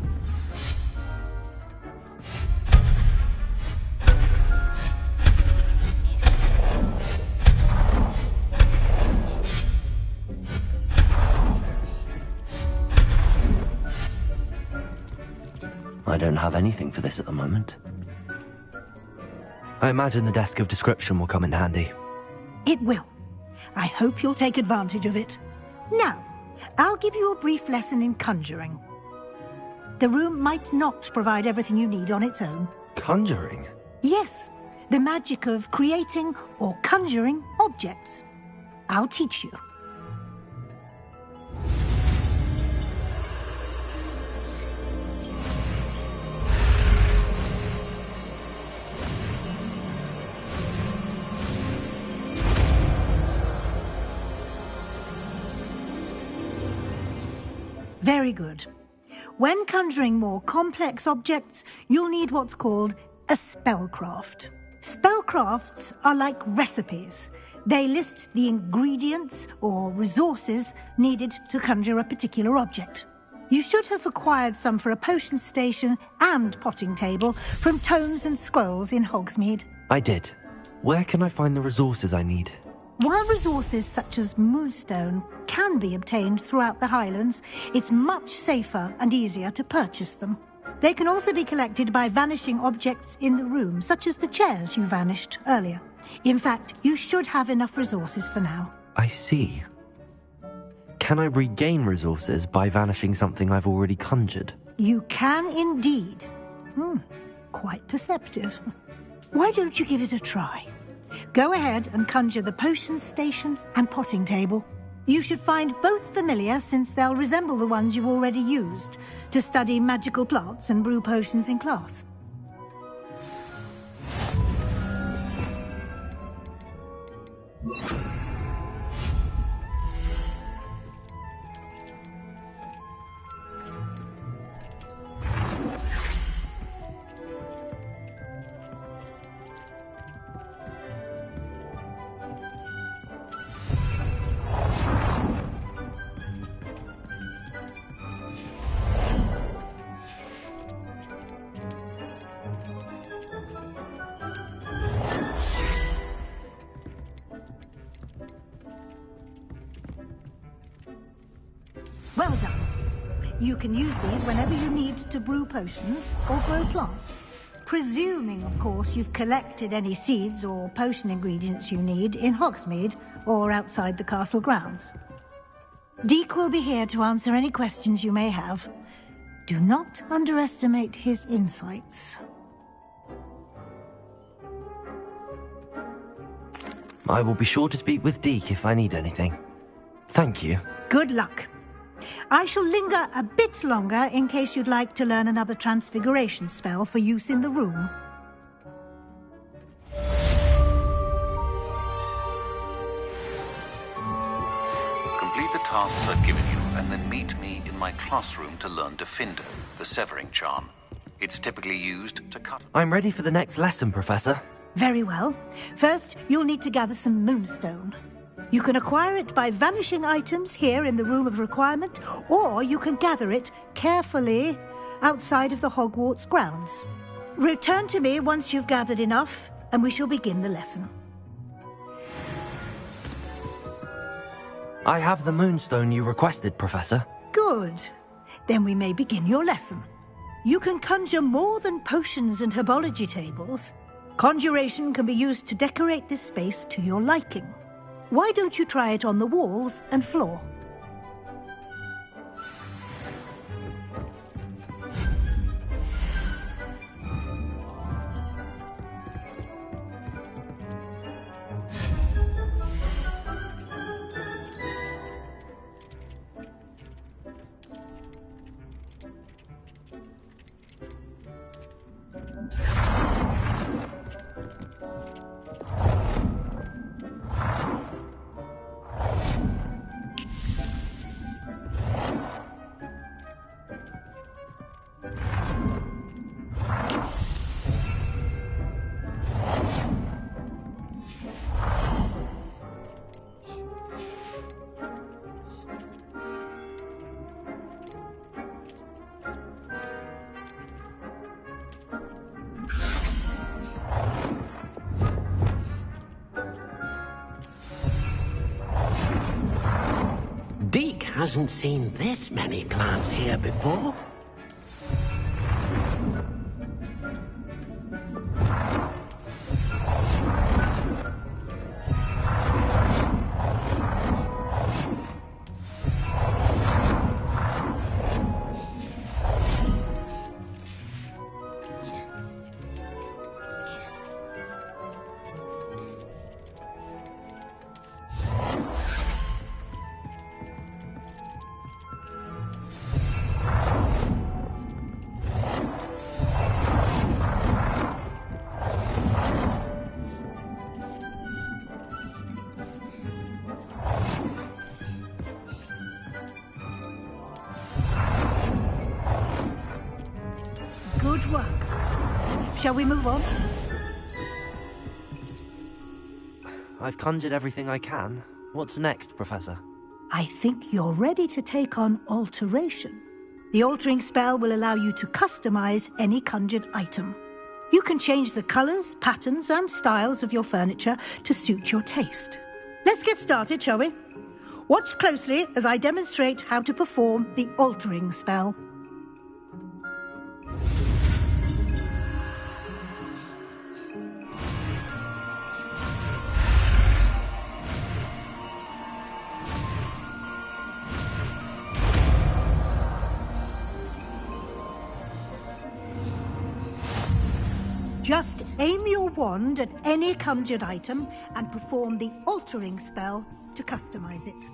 I don't have anything for this at the moment. I imagine the desk of description will come in handy. It will. I hope you'll take advantage of it. Now, I'll give you a brief lesson in conjuring. The room might not provide everything you need on its own. Conjuring? Yes, the magic of creating or conjuring objects. I'll teach you. Very good. When conjuring more complex objects, you'll need what's called a spellcraft. Spellcrafts are like recipes. They list the ingredients or resources needed to conjure a particular object. You should have acquired some for a potion station and potting table from tomes and scrolls in Hogsmeade. I did. Where can I find the resources I need? While resources such as moonstone can be obtained throughout the Highlands, it's much safer and easier to purchase them. They can also be collected by vanishing objects in the room, such as the chairs you vanished earlier. In fact, you should have enough resources for now. I see. Can I regain resources by vanishing something I've already conjured? You can indeed. Quite perceptive. Why don't you give it a try? Go ahead and conjure the potion station and potting table. You should find both familiar, since they'll resemble the ones you've already used to study magical plants and brew potions in class. Well done. You can use these whenever you need to brew potions or grow plants. Presuming, of course, you've collected any seeds or potion ingredients you need in Hogsmeade or outside the castle grounds. Deek will be here to answer any questions you may have. Do not underestimate his insights. I will be sure to speak with Deek if I need anything. Thank you. Good luck. I shall linger a bit longer in case you'd like to learn another transfiguration spell for use in the room. Complete the tasks I've given you, and then meet me in my classroom to learn Defender, the severing charm. It's typically used to cut... I'm ready for the next lesson, Professor. Very well. First, you'll need to gather some moonstone. You can acquire it by vanishing items here in the Room of Requirement, or you can gather it carefully outside of the Hogwarts grounds. Return to me once you've gathered enough, and we shall begin the lesson. I have the moonstone you requested, Professor. Good. Then we may begin your lesson. You can conjure more than potions and herbology tables. Conjuration can be used to decorate this space to your liking. Why don't you try it on the walls and floor? Deek hasn't seen this many plants here before. Good work. Shall we move on? I've conjured everything I can. What's next, Professor? I think you're ready to take on alteration. The altering spell will allow you to customize any conjured item. You can change the colors, patterns, and styles of your furniture to suit your taste. Let's get started, shall we? Watch closely as I demonstrate how to perform the altering spell. Just aim your wand at any conjured item and perform the altering spell to customize it.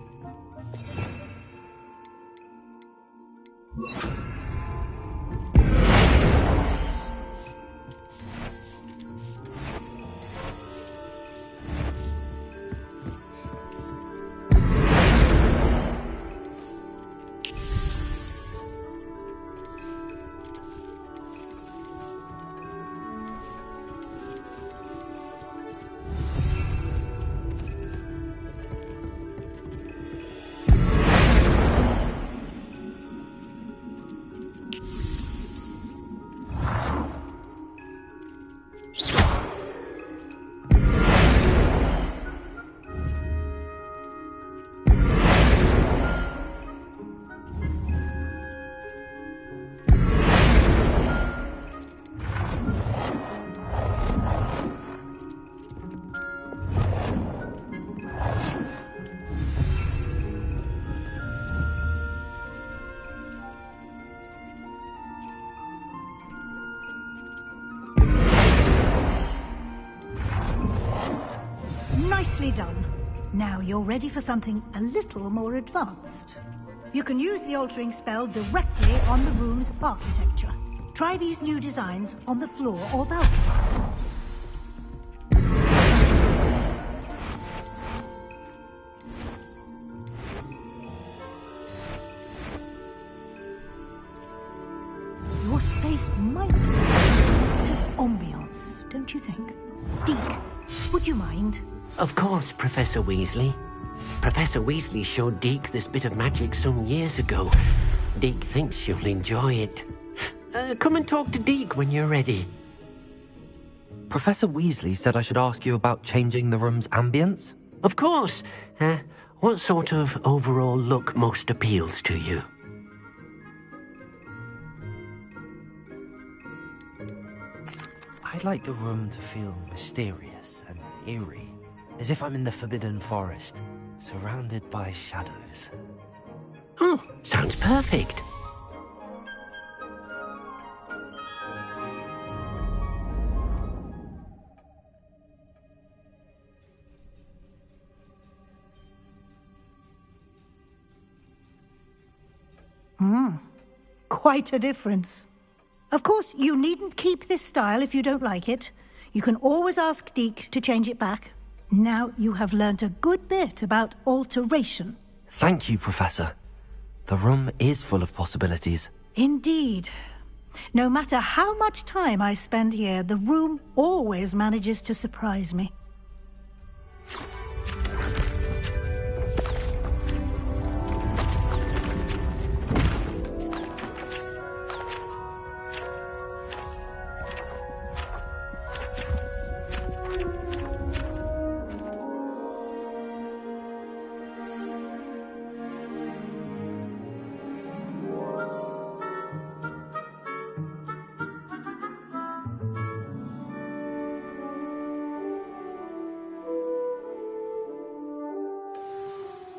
Nicely done. Now you're ready for something a little more advanced. You can use the altering spell directly on the room's architecture. Try these new designs on the floor or balcony. Your space might be a bit of ambiance, don't you think? Deke, would you mind? Of course, Professor Weasley. Professor Weasley showed Deke this bit of magic some years ago. Deke thinks you'll enjoy it. Come and talk to Deke when you're ready. Professor Weasley said I should ask you about changing the room's ambience? Of course. What sort of overall look most appeals to you? I'd like the room to feel mysterious and eerie, as if I'm in the Forbidden Forest, surrounded by shadows. Oh, sounds perfect. Quite a difference. Of course, you needn't keep this style if you don't like it. You can always ask Deke to change it back. Now you have learnt a good bit about alteration. Thank you, Professor. The room is full of possibilities. Indeed. No matter how much time I spend here, the room always manages to surprise me.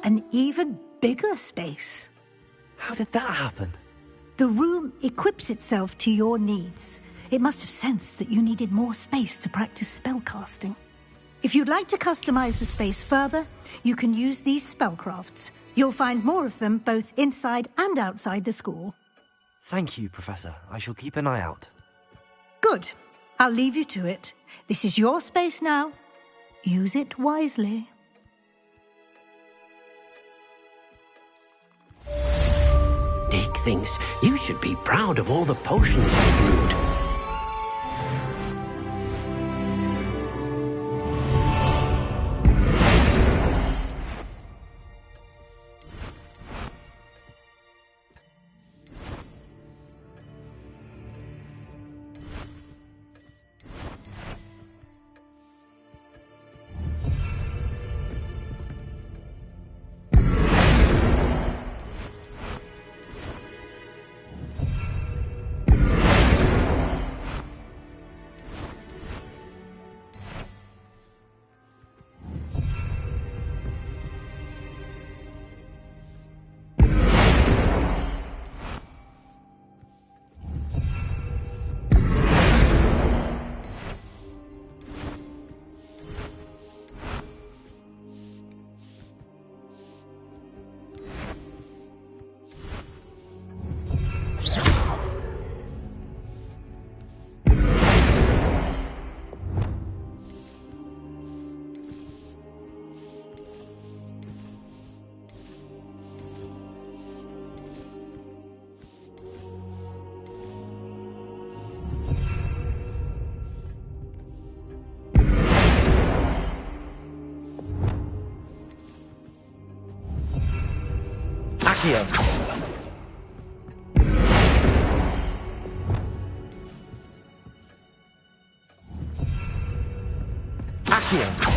An even bigger space. How did that happen? The room equips itself to your needs. It must have sensed that you needed more space to practice spellcasting. If you'd like to customize the space further, you can use these spellcrafts. You'll find more of them both inside and outside the school. Thank you, Professor. I shall keep an eye out. Good. I'll leave you to it. This is your space now. Use it wisely. Deke thinks you should be proud of all the potions you've brewed. Accio. Accio.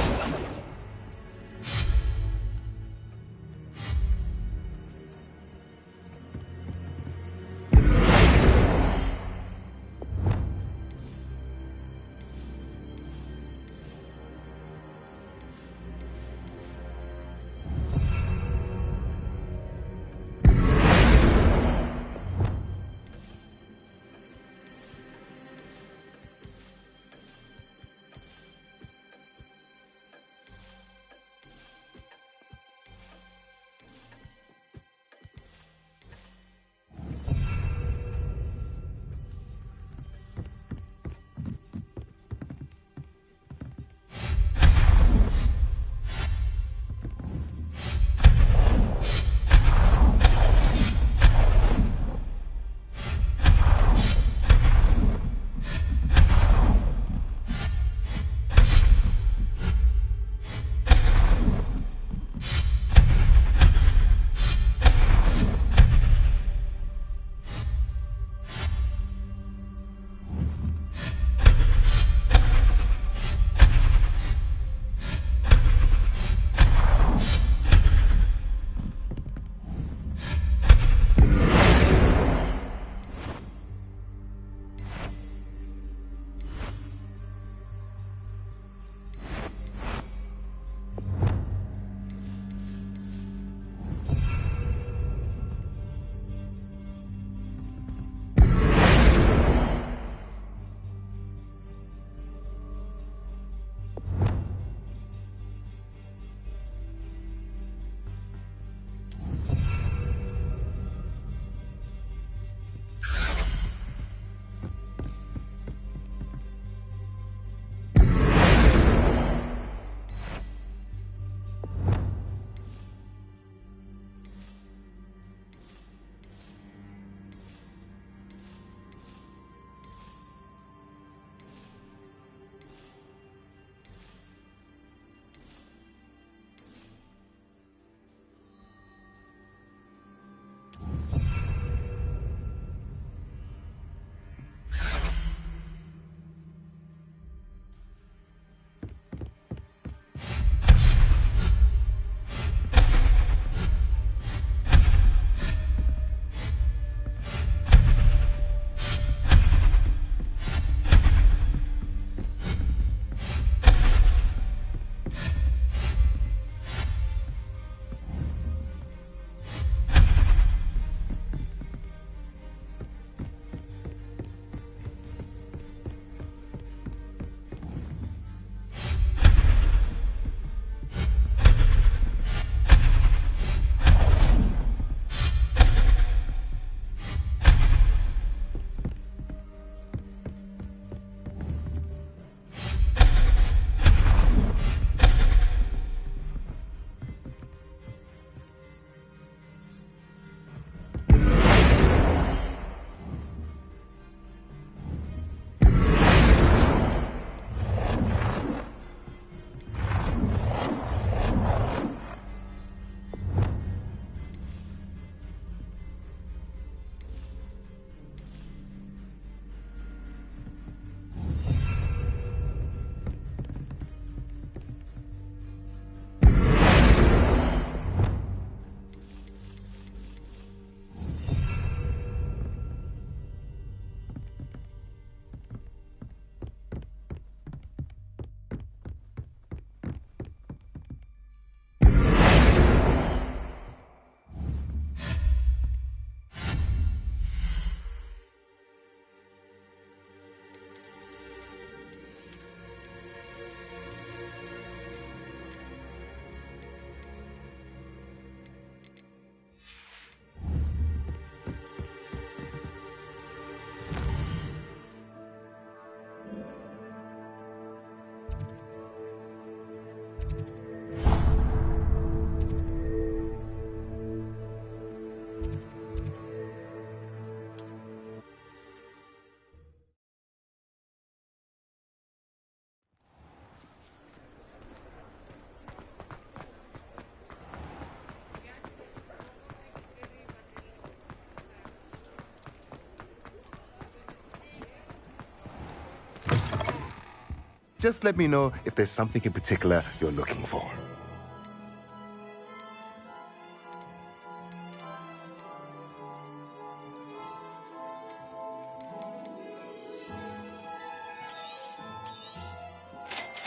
Just let me know if there's something in particular you're looking for.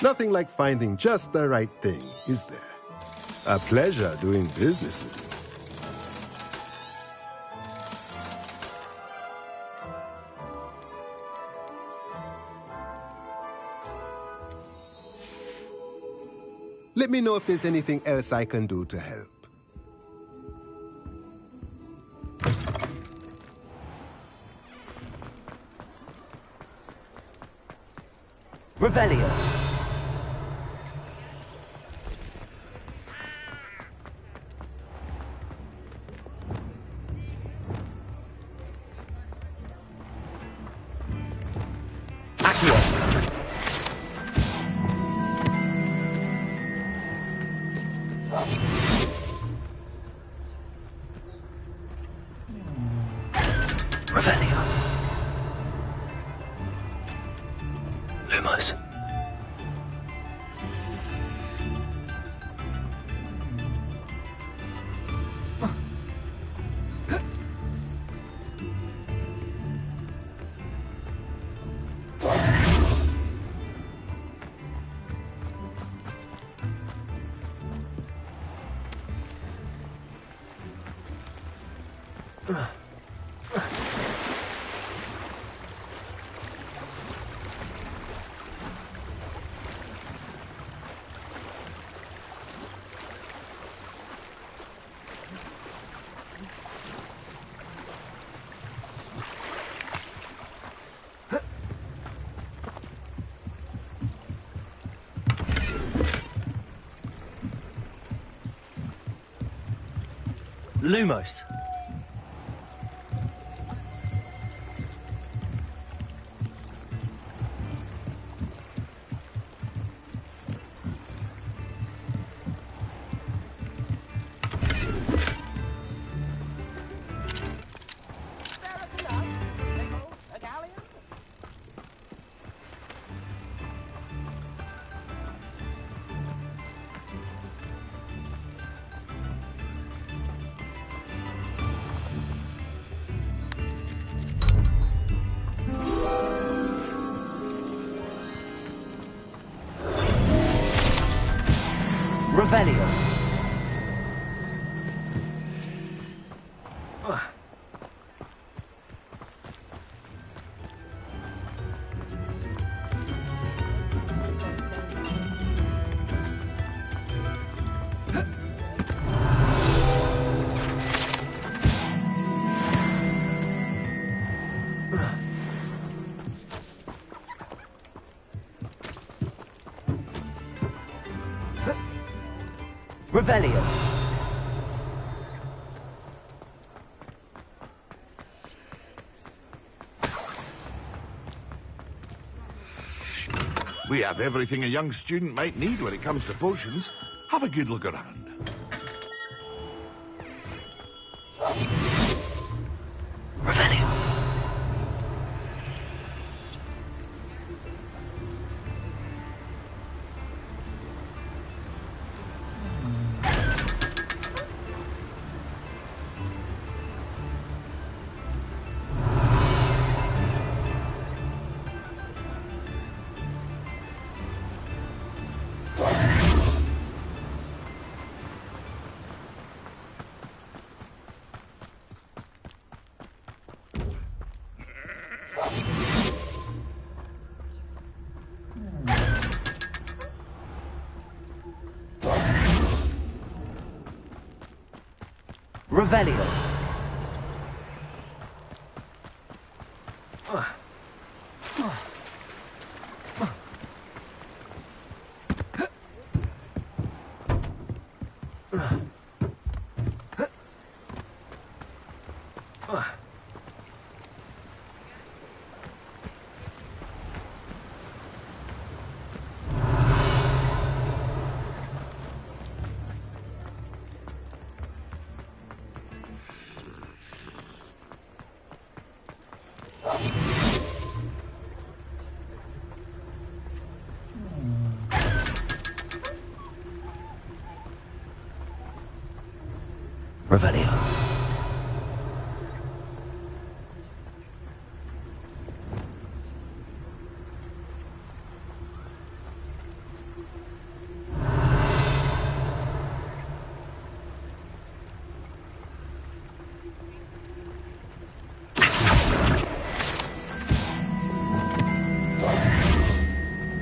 Nothing like finding just the right thing, is there? A pleasure doing business with you. Let me know if there's anything else I can do to help. Revelio. Revelio. Lumos. Lumos. Revelio. Revelio. We have everything a young student might need when it comes to potions. Have a good look around. Revelio. Revelio. Revelio.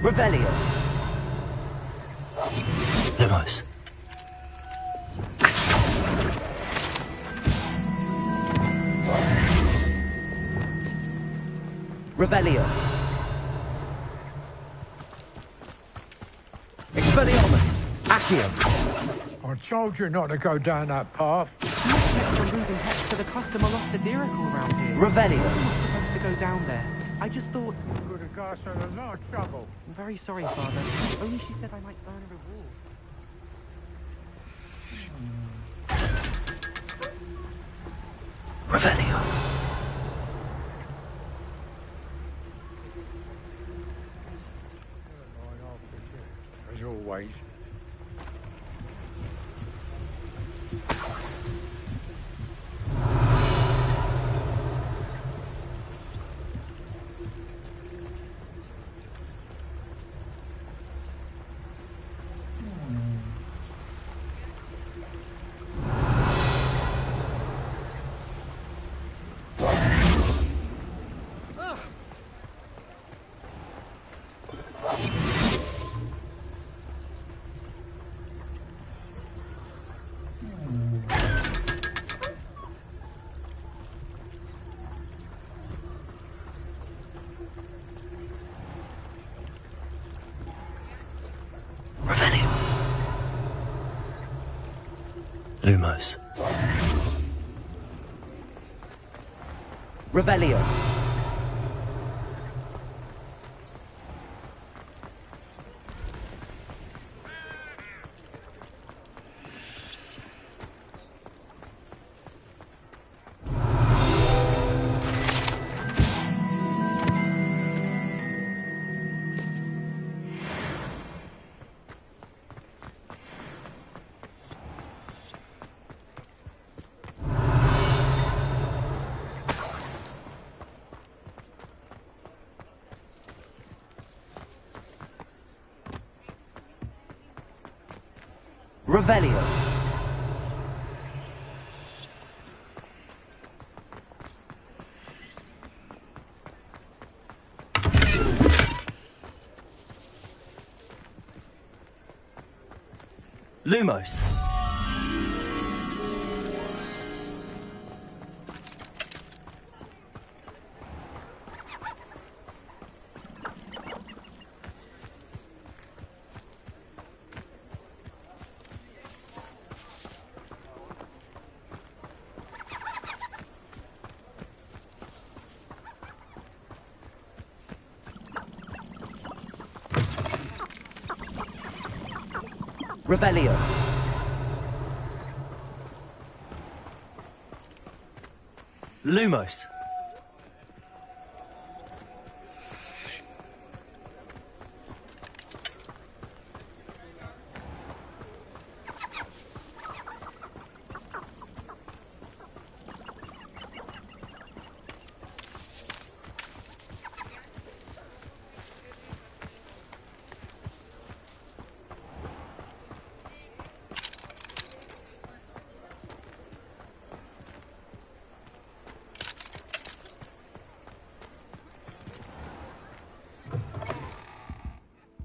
Revelio. Lumos. Revelio. Expelliarmus. Accio. I told you not to go down that path. From moving pets to the customer lost the deericle around here. Revelio. I'm not supposed to go down there. I just thought... Could have got us in a lot of trouble. I'm very sorry, Father. Only she said I might earn a reward. Revelio. As always. Revelio. Lumos. Revelio. Revelio. Lumos. Revelio. Lumos.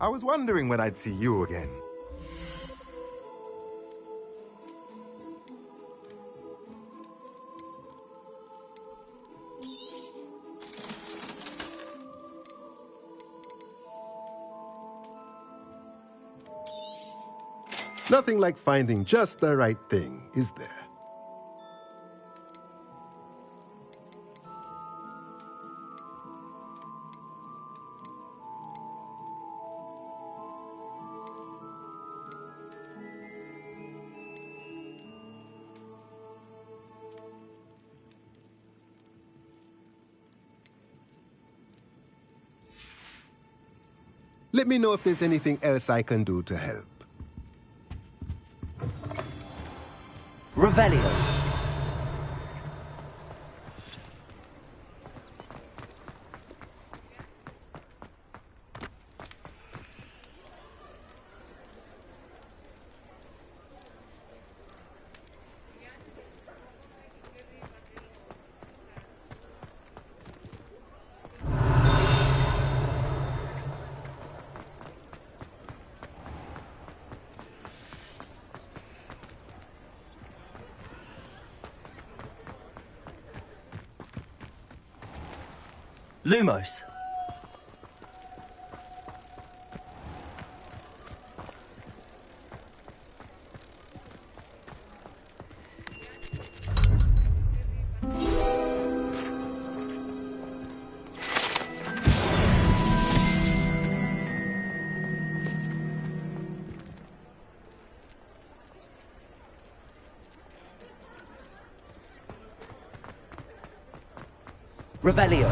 I was wondering when I'd see you again. Nothing like finding just the right thing, is there? Let me know if there's anything else I can do to help. Revelio. Lumos. Revelio.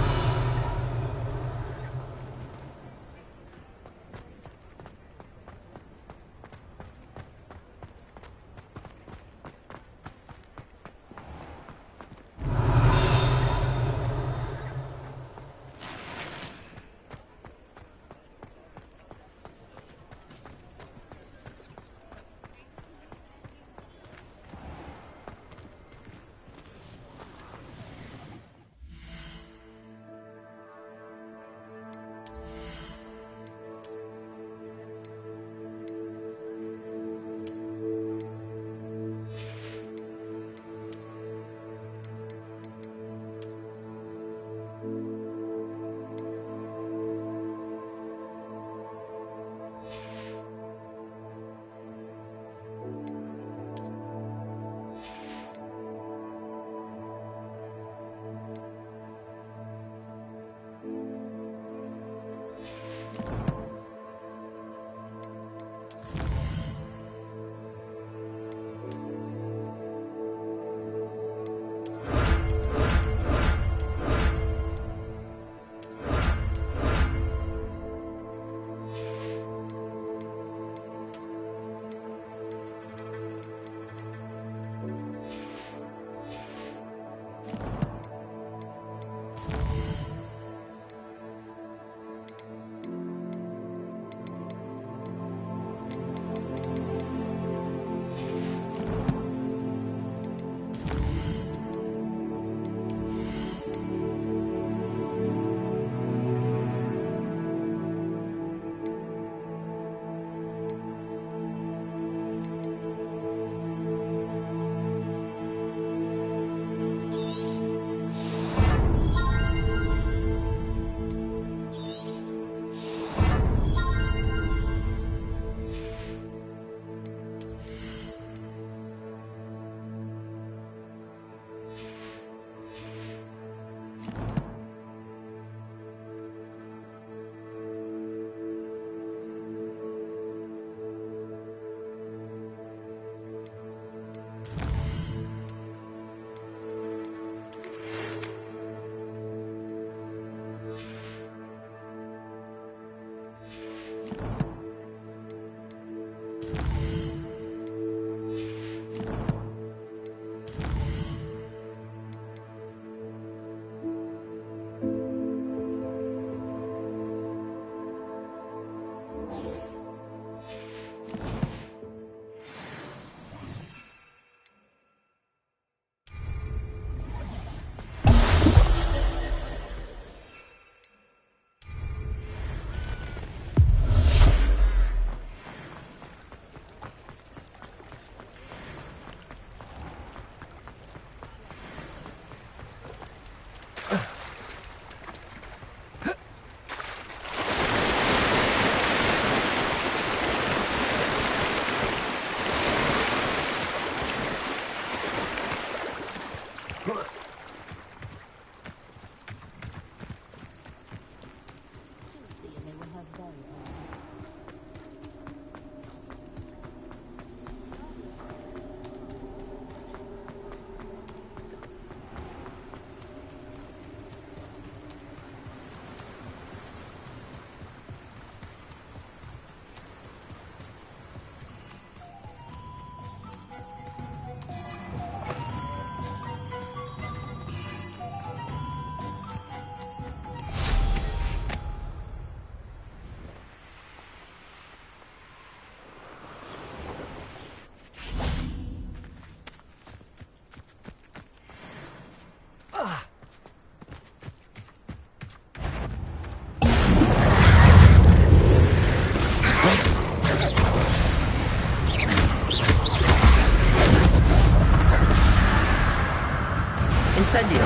Incendio.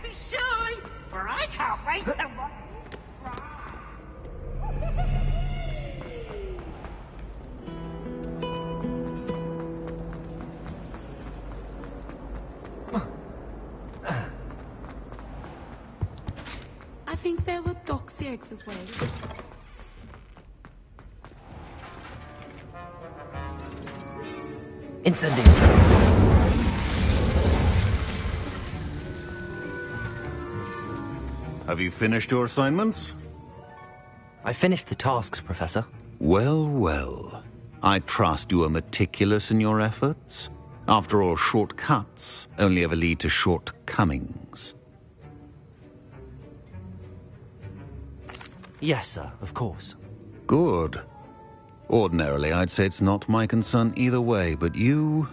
be shy, for I can't wait to... I think there were doxy eggs as well. Incendiary. Have you finished your assignments? I finished the tasks, Professor. Well, well. I trust you are meticulous in your efforts. After all, shortcuts only ever lead to shortcomings. Yes, sir, of course. Good. Ordinarily, I'd say it's not my concern either way, but you...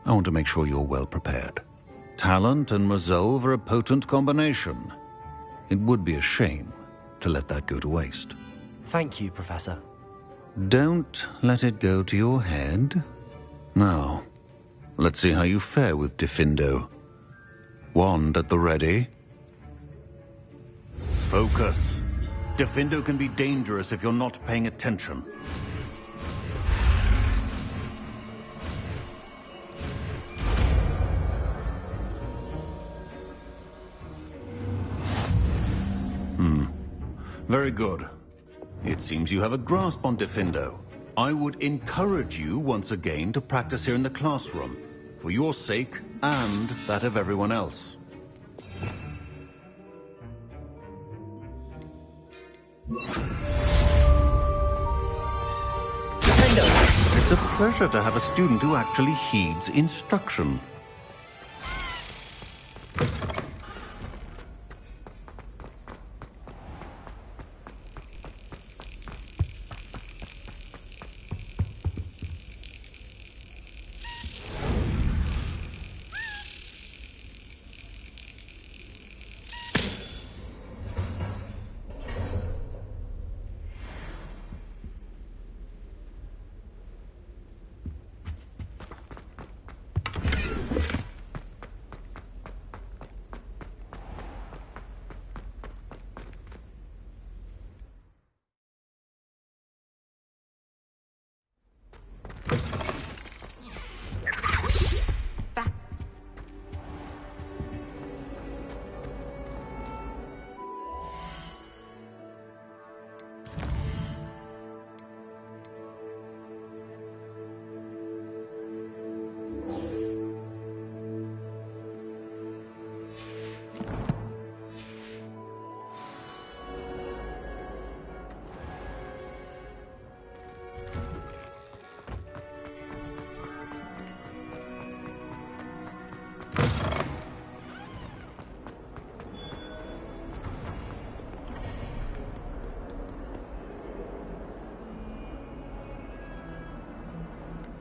I want to make sure you're well prepared. Talent and resolve are a potent combination. It would be a shame to let that go to waste. Thank you, Professor. Don't let it go to your head. Now, let's see how you fare with Diffindo. Wand at the ready. Focus. Diffindo can be dangerous if you're not paying attention. Very good. It seems you have a grasp on Diffindo. I would encourage you once again to practice here in the classroom, for your sake and that of everyone else. It's a pleasure to have a student who actually heeds instruction.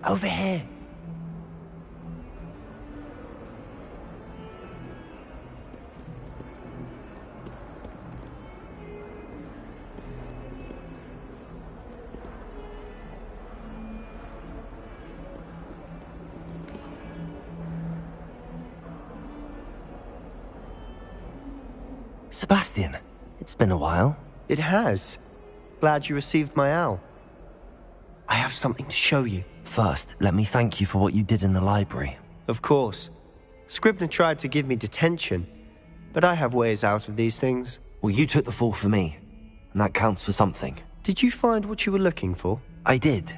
Over here. Sebastian, it's been a while. It has. Glad you received my owl. I have something to show you. First, let me thank you for what you did in the library. Of course. Scribner tried to give me detention, but I have ways out of these things. Well, you took the fall for me, and that counts for something. Did you find what you were looking for? I did,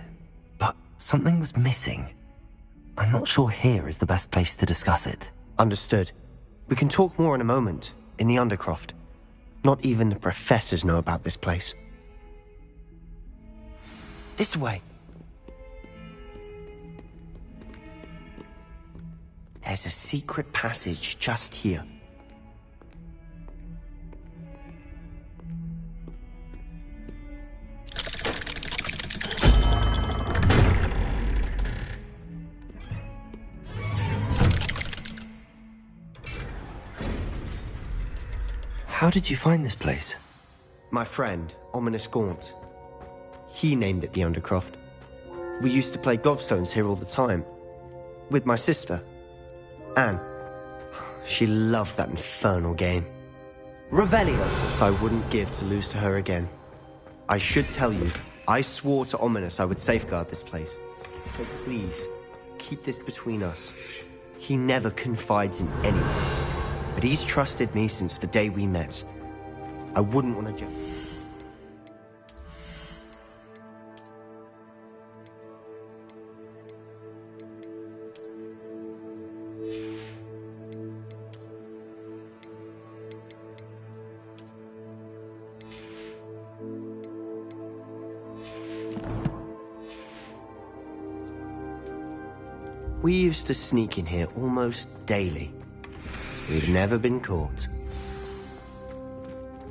but something was missing. I'm not sure here is the best place to discuss it. Understood. We can talk more in a moment, in the Undercroft. Not even the professors know about this place. This way. There's a secret passage just here. How did you find this place? My friend, Ominous Gaunt. He named it the Undercroft. We used to play gobstones here all the time. With my sister, Anne. She loved that infernal game. Revelio! That I wouldn't give to lose to her again. I should tell you, I swore to Ominous I would safeguard this place. So please, keep this between us. He never confides in anyone, but he's trusted me since the day we met. I wouldn't want to We used to sneak in here almost daily. We've never been caught.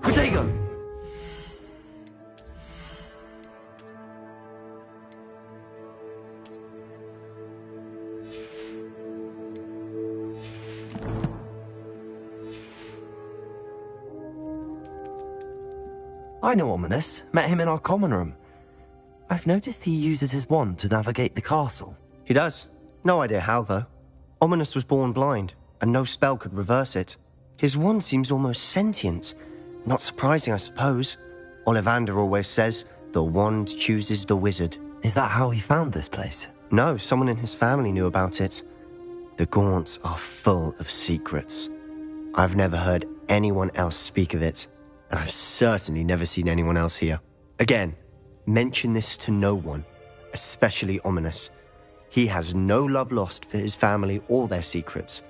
Protego! I know Ominous. Met him in our common room. I've noticed he uses his wand to navigate the castle. He does. No idea how, though. Ominous was born blind, and no spell could reverse it. His wand seems almost sentient. Not surprising, I suppose. Ollivander always says, the wand chooses the wizard. Is that how he found this place? No, someone in his family knew about it. The Gaunts are full of secrets. I've never heard anyone else speak of it, and I've certainly never seen anyone else here. Again, mention this to no one, especially Ominous. He has no love lost for his family or their secrets,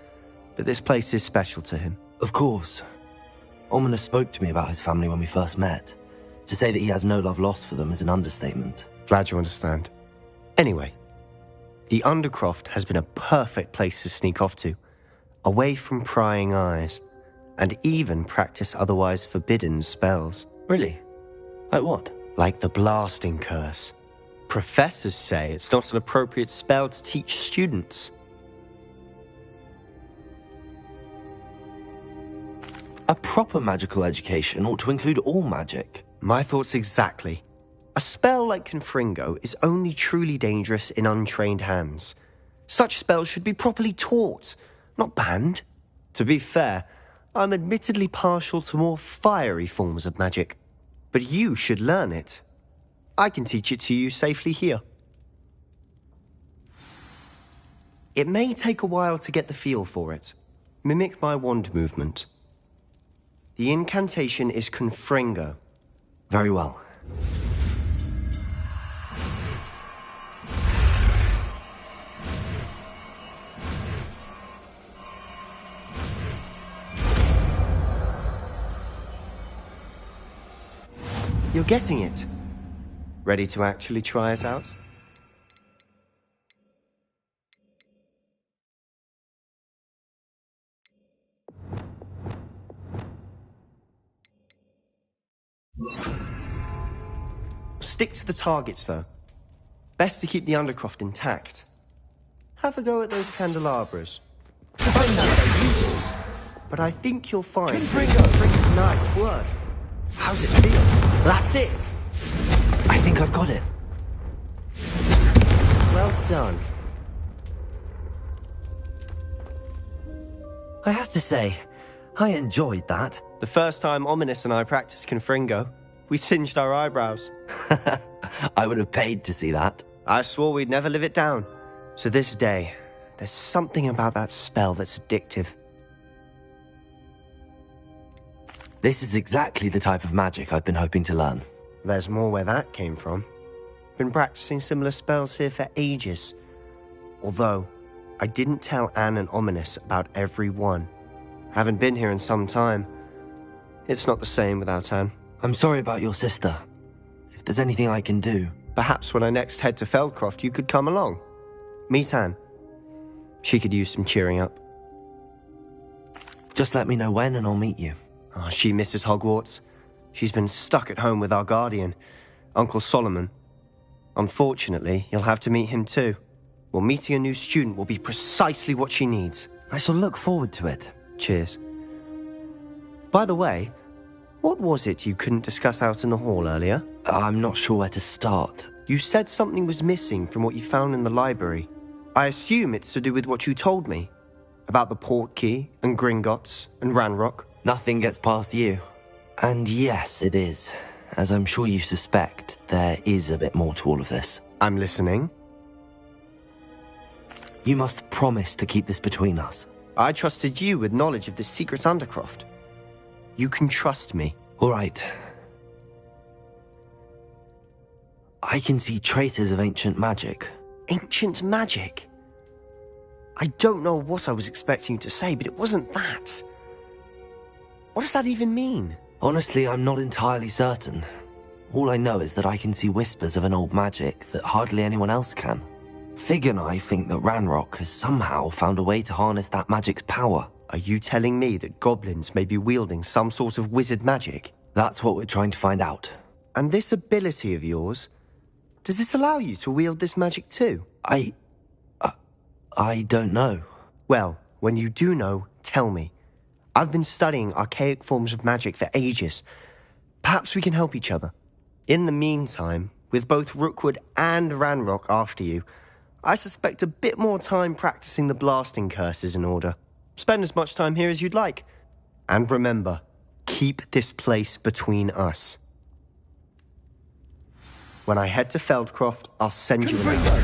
but this place is special to him. Of course. Ominous spoke to me about his family when we first met. To say that he has no love lost for them is an understatement. Glad you understand. Anyway, the Undercroft has been a perfect place to sneak off to, away from prying eyes, and even practice otherwise forbidden spells. Really? Like what? Like the blasting curse. Professors say it's not an appropriate spell to teach students. A proper magical education ought to include all magic. My thoughts exactly. A spell like Confringo is only truly dangerous in untrained hands. Such spells should be properly taught, not banned. To be fair, I'm admittedly partial to more fiery forms of magic. But you should learn it. I can teach it to you safely here. It may take a while to get the feel for it. Mimic my wand movement. The incantation is Confringo. Very well. You're getting it. Ready to actually try it out? Stick to the targets, though. Best to keep the Undercroft intact. Have a go at those candelabras. I know they're useless, but I think you'll find... Confringo! Nice work. How's it feel? That's it! I think I've got it. Well done. I have to say, I enjoyed that. The first time Ominous and I practiced Confringo, we singed our eyebrows. I would have paid to see that. I swore we'd never live it down. To this day, there's something about that spell that's addictive. This is exactly the type of magic I've been hoping to learn. There's more where that came from. Been practicing similar spells here for ages. Although, I didn't tell Anne and Ominous about every one. Haven't been here in some time. It's not the same without Anne. I'm sorry about your sister. If there's anything I can do... Perhaps when I next head to Feldcroft, you could come along. Meet Anne. She could use some cheering up. Just let me know when and I'll meet you. Oh, she misses Hogwarts. She's been stuck at home with our guardian, Uncle Solomon. Unfortunately, you'll have to meet him too. Well, meeting a new student will be precisely what she needs. I shall look forward to it. Cheers. By the way, what was it you couldn't discuss out in the hall earlier? I'm not sure where to start. You said something was missing from what you found in the library. I assume it's to do with what you told me. About the Portkey and Gringotts and Ranrock? Nothing gets past you. And yes, it is. As I'm sure you suspect, there is a bit more to all of this. I'm listening. You must promise to keep this between us. I trusted you with knowledge of the secret Undercroft. You can trust me. All right. I can see traces of ancient magic. Ancient magic? I don't know what I was expecting you to say, but it wasn't that. What does that even mean? Honestly, I'm not entirely certain. All I know is that I can see whispers of an old magic that hardly anyone else can. Fig and I think that Ranrock has somehow found a way to harness that magic's power. Are you telling me that goblins may be wielding some sort of wizard magic? That's what we're trying to find out. And this ability of yours, does it allow you to wield this magic too? I don't know. Well, when you do know, tell me. I've been studying archaic forms of magic for ages. Perhaps we can help each other. In the meantime, with both Rookwood and Ranrock after you, I suspect a bit more time practicing the blasting curse is in order. Spend as much time here as you'd like. And remember, keep this place between us. When I head to Feldcroft, I'll send you a note.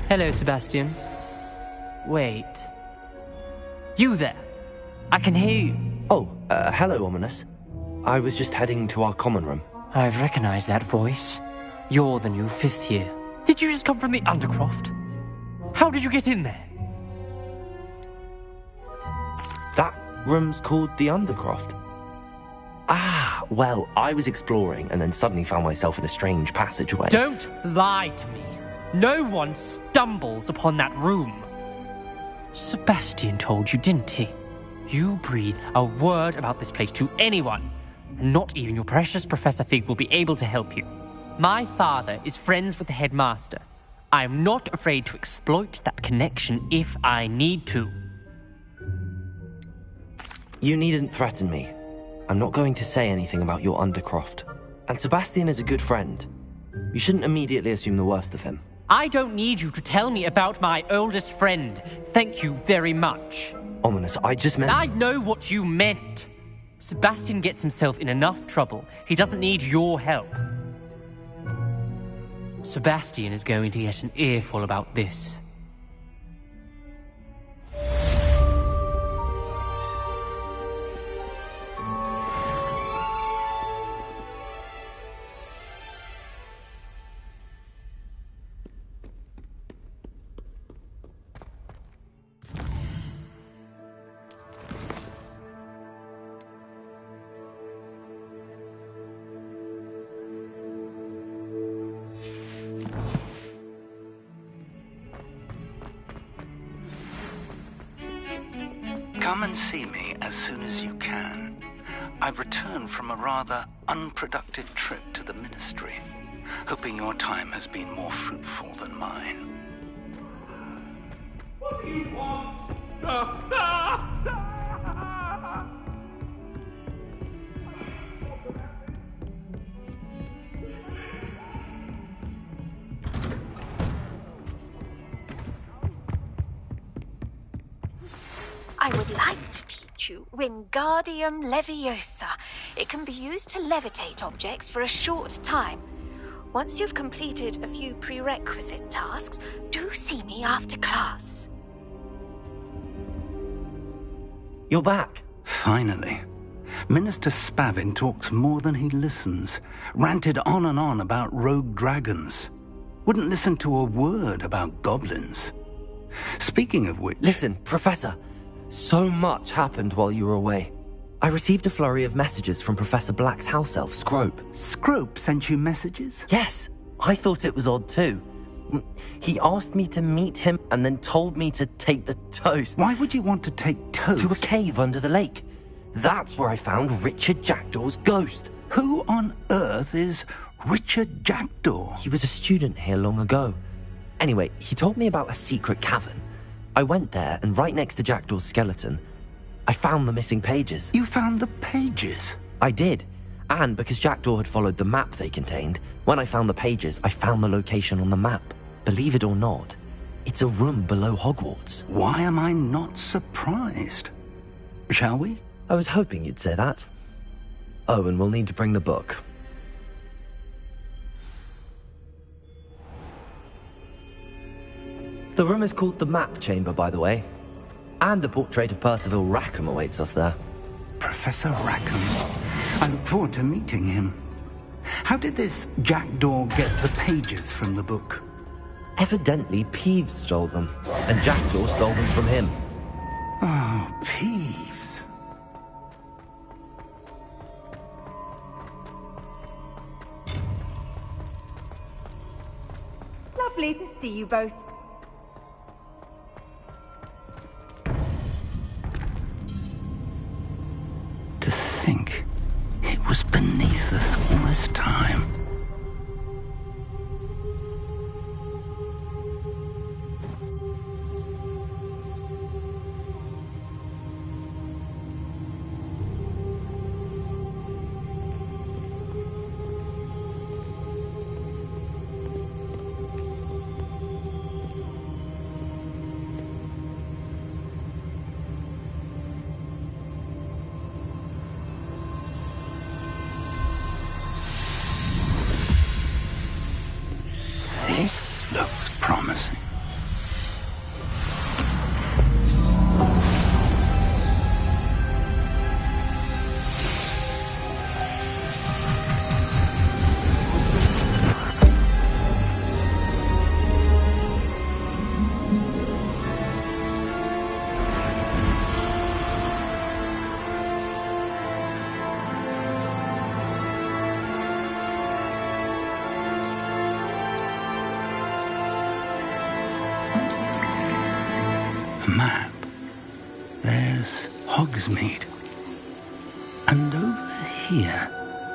Hello, Sebastian. Wait. You there? I can hear you. Oh, hello, Ominous. I was just heading to our common room. I've recognized that voice. You're the new fifth year. Did you just come from the Undercroft? How did you get in there? That room's called the Undercroft. Ah, well, I was exploring and then suddenly found myself in a strange passageway. Don't lie to me. No one stumbles upon that room. Sebastian told you, didn't he? You breathe a word about this place to anyone, and not even your precious Professor Fig will be able to help you. My father is friends with the headmaster. I am not afraid to exploit that connection if I need to. You needn't threaten me. I'm not going to say anything about your Undercroft. And Sebastian is a good friend. You shouldn't immediately assume the worst of him. I don't need you to tell me about my oldest friend. Thank you very much. Ominous, I just meant... I know what you meant. Sebastian gets himself in enough trouble. He doesn't need your help. Sebastian is going to get an earful about this. Come and see me as soon as you can. I've returned from a rather unproductive trip to the Ministry, hoping your time has been more fruitful than mine. What do you want? I would like to teach you Wingardium Leviosa. It can be used to levitate objects for a short time. Once you've completed a few prerequisite tasks, do see me after class. You're back. Finally. Minister Spavin talks more than he listens. Ranted on and on about rogue dragons. Wouldn't listen to a word about goblins. Speaking of which... Listen, Professor. So much happened while you were away. I received a flurry of messages from Professor Black's house elf, Scrope. Scrope sent you messages? Yes, I thought it was odd too. He asked me to meet him and then told me to take the toast. Why would you want to take toast? To a cave under the lake. That's where I found Richard Jackdaw's ghost. Who on earth is Richard Jackdaw? He was a student here long ago. Anyway, he told me about a secret cavern. I went there, and right next to Jackdaw's skeleton, I found the missing pages. You found the pages? I did. And because Jackdaw had followed the map they contained, when I found the pages, I found the location on the map. Believe it or not, it's a room below Hogwarts. Why am I not surprised? Shall we? I was hoping you'd say that. Oh, and we'll need to bring the book. The room is called the Map Chamber, by the way. And a portrait of Percival Rackham awaits us there. Professor Rackham. I look forward to meeting him. How did this Jackdaw get the pages from the book? Evidently, Peeves stole them, and Jackdaw stole them from him. Oh, Peeves. Lovely to see you both. To think it was beneath us all this time. This looks promising. Map. There's Hogsmeade. And over here,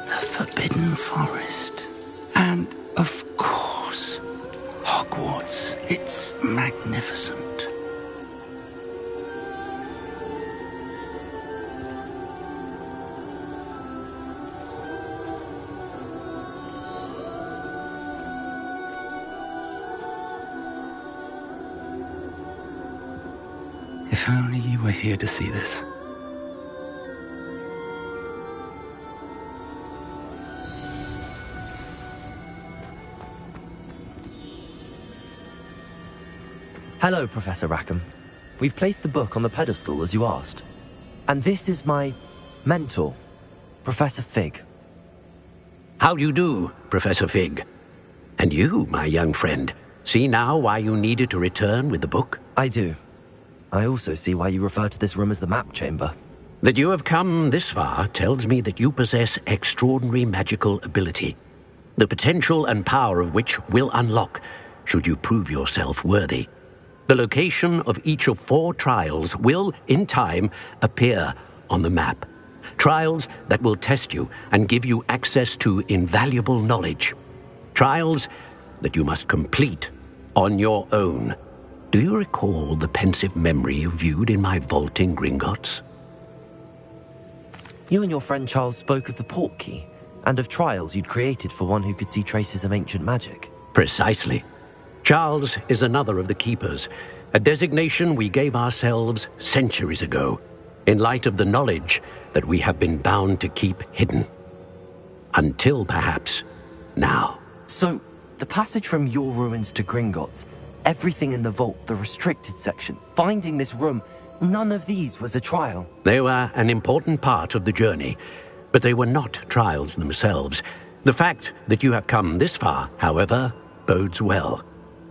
the Forbidden Forest. And, of course, Hogwarts. It's magnificent. If only you were here to see this. Hello, Professor Rackham. We've placed the book on the pedestal, as you asked. And this is my mentor, Professor Fig. How do you do, Professor Fig? And you, my young friend, see now why you needed to return with the book? I do. I also see why you refer to this room as the Map Chamber. That you have come this far tells me that you possess extraordinary magical ability, the potential and power of which will unlock should you prove yourself worthy. The location of each of 4 trials will, in time, appear on the map. Trials that will test you and give you access to invaluable knowledge. Trials that you must complete on your own. Do you recall the pensive memory you viewed in my vault in Gringotts? You and your friend Charles spoke of the portkey, and of trials you'd created for one who could see traces of ancient magic. Precisely. Charles is another of the Keepers, a designation we gave ourselves centuries ago, in light of the knowledge that we have been bound to keep hidden. Until, perhaps, now. So, the passage from your ruins to Gringotts, everything in the vault, the restricted section, finding this room, none of these was a trial. They were an important part of the journey, but they were not trials themselves. The fact that you have come this far, however, bodes well.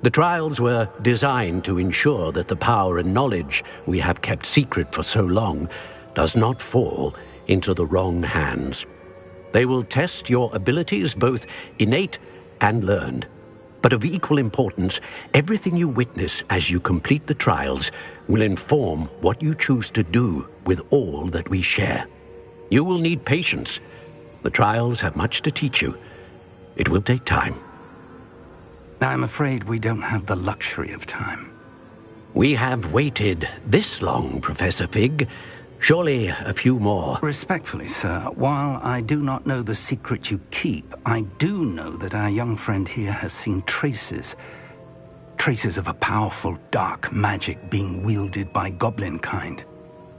The trials were designed to ensure that the power and knowledge we have kept secret for so long does not fall into the wrong hands. They will test your abilities, both innate and learned. But of equal importance, everything you witness as you complete the trials will inform what you choose to do with all that we share. You will need patience. The trials have much to teach you, It will take time. I'm afraid we don't have the luxury of time. We have waited this long, Professor Fig. Surely a few more. Respectfully, sir, while I do not know the secret you keep, I do know that our young friend here has seen traces of a powerful dark magic being wielded by goblin kind.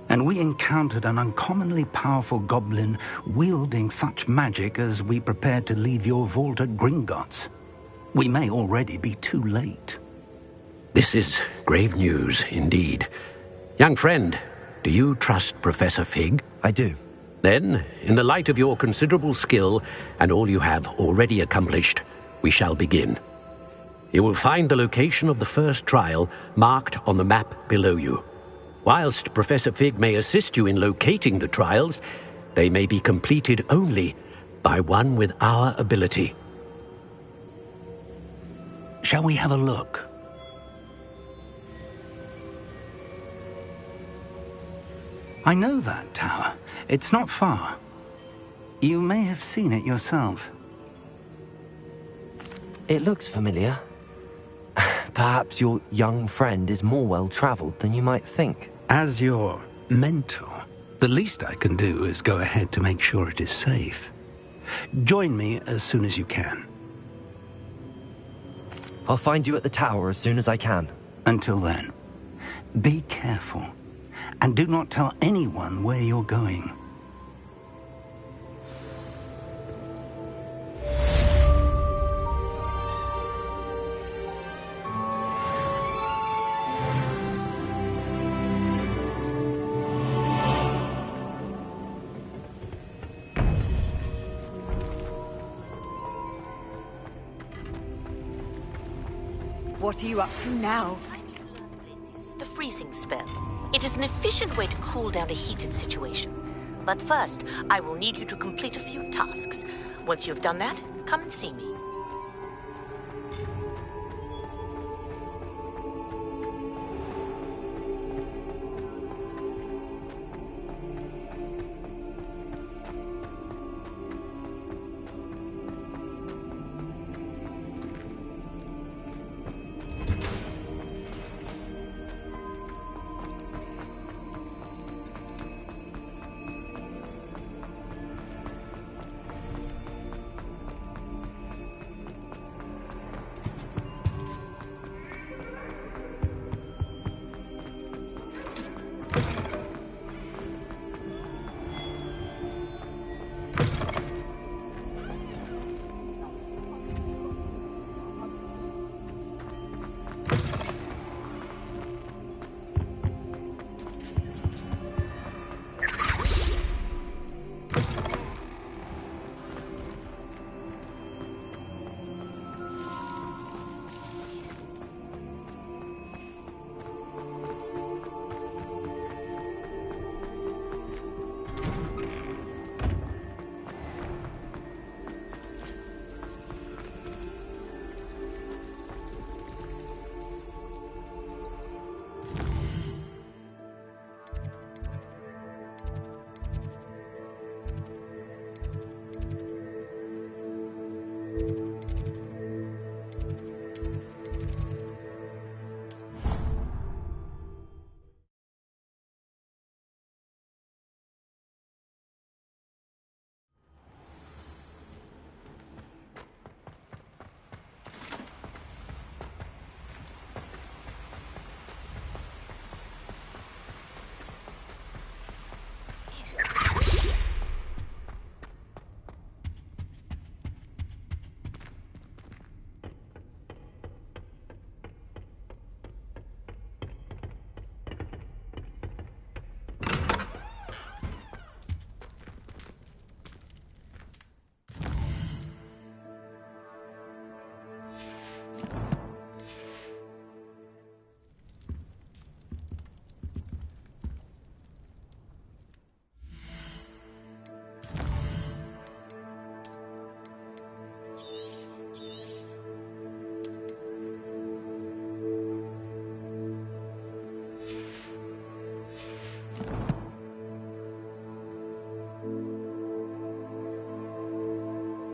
And we encountered an uncommonly powerful goblin wielding such magic as we prepared to leave your vault at Gringotts. We may already be too late. This is grave news indeed. Young friend, do you trust Professor Fig? I do. Then, in the light of your considerable skill and all you have already accomplished, we shall begin. You will find the location of the first trial marked on the map below you. Whilst Professor Fig may assist you in locating the trials, they may be completed only by one with our ability. Shall we have a look? I know that tower. It's not far. You may have seen it yourself. It looks familiar. Perhaps your young friend is more well-traveled than you might think. As your mentor, the least I can do is go ahead to make sure it is safe. Join me as soon as you can. I'll find you at the tower as soon as I can. Until then, be careful, and do not tell anyone where you're going. What are you up to now? The freezing spell. It is an efficient way to cool down a heated situation. But first, I will need you to complete a few tasks. Once you've done that, come and see me.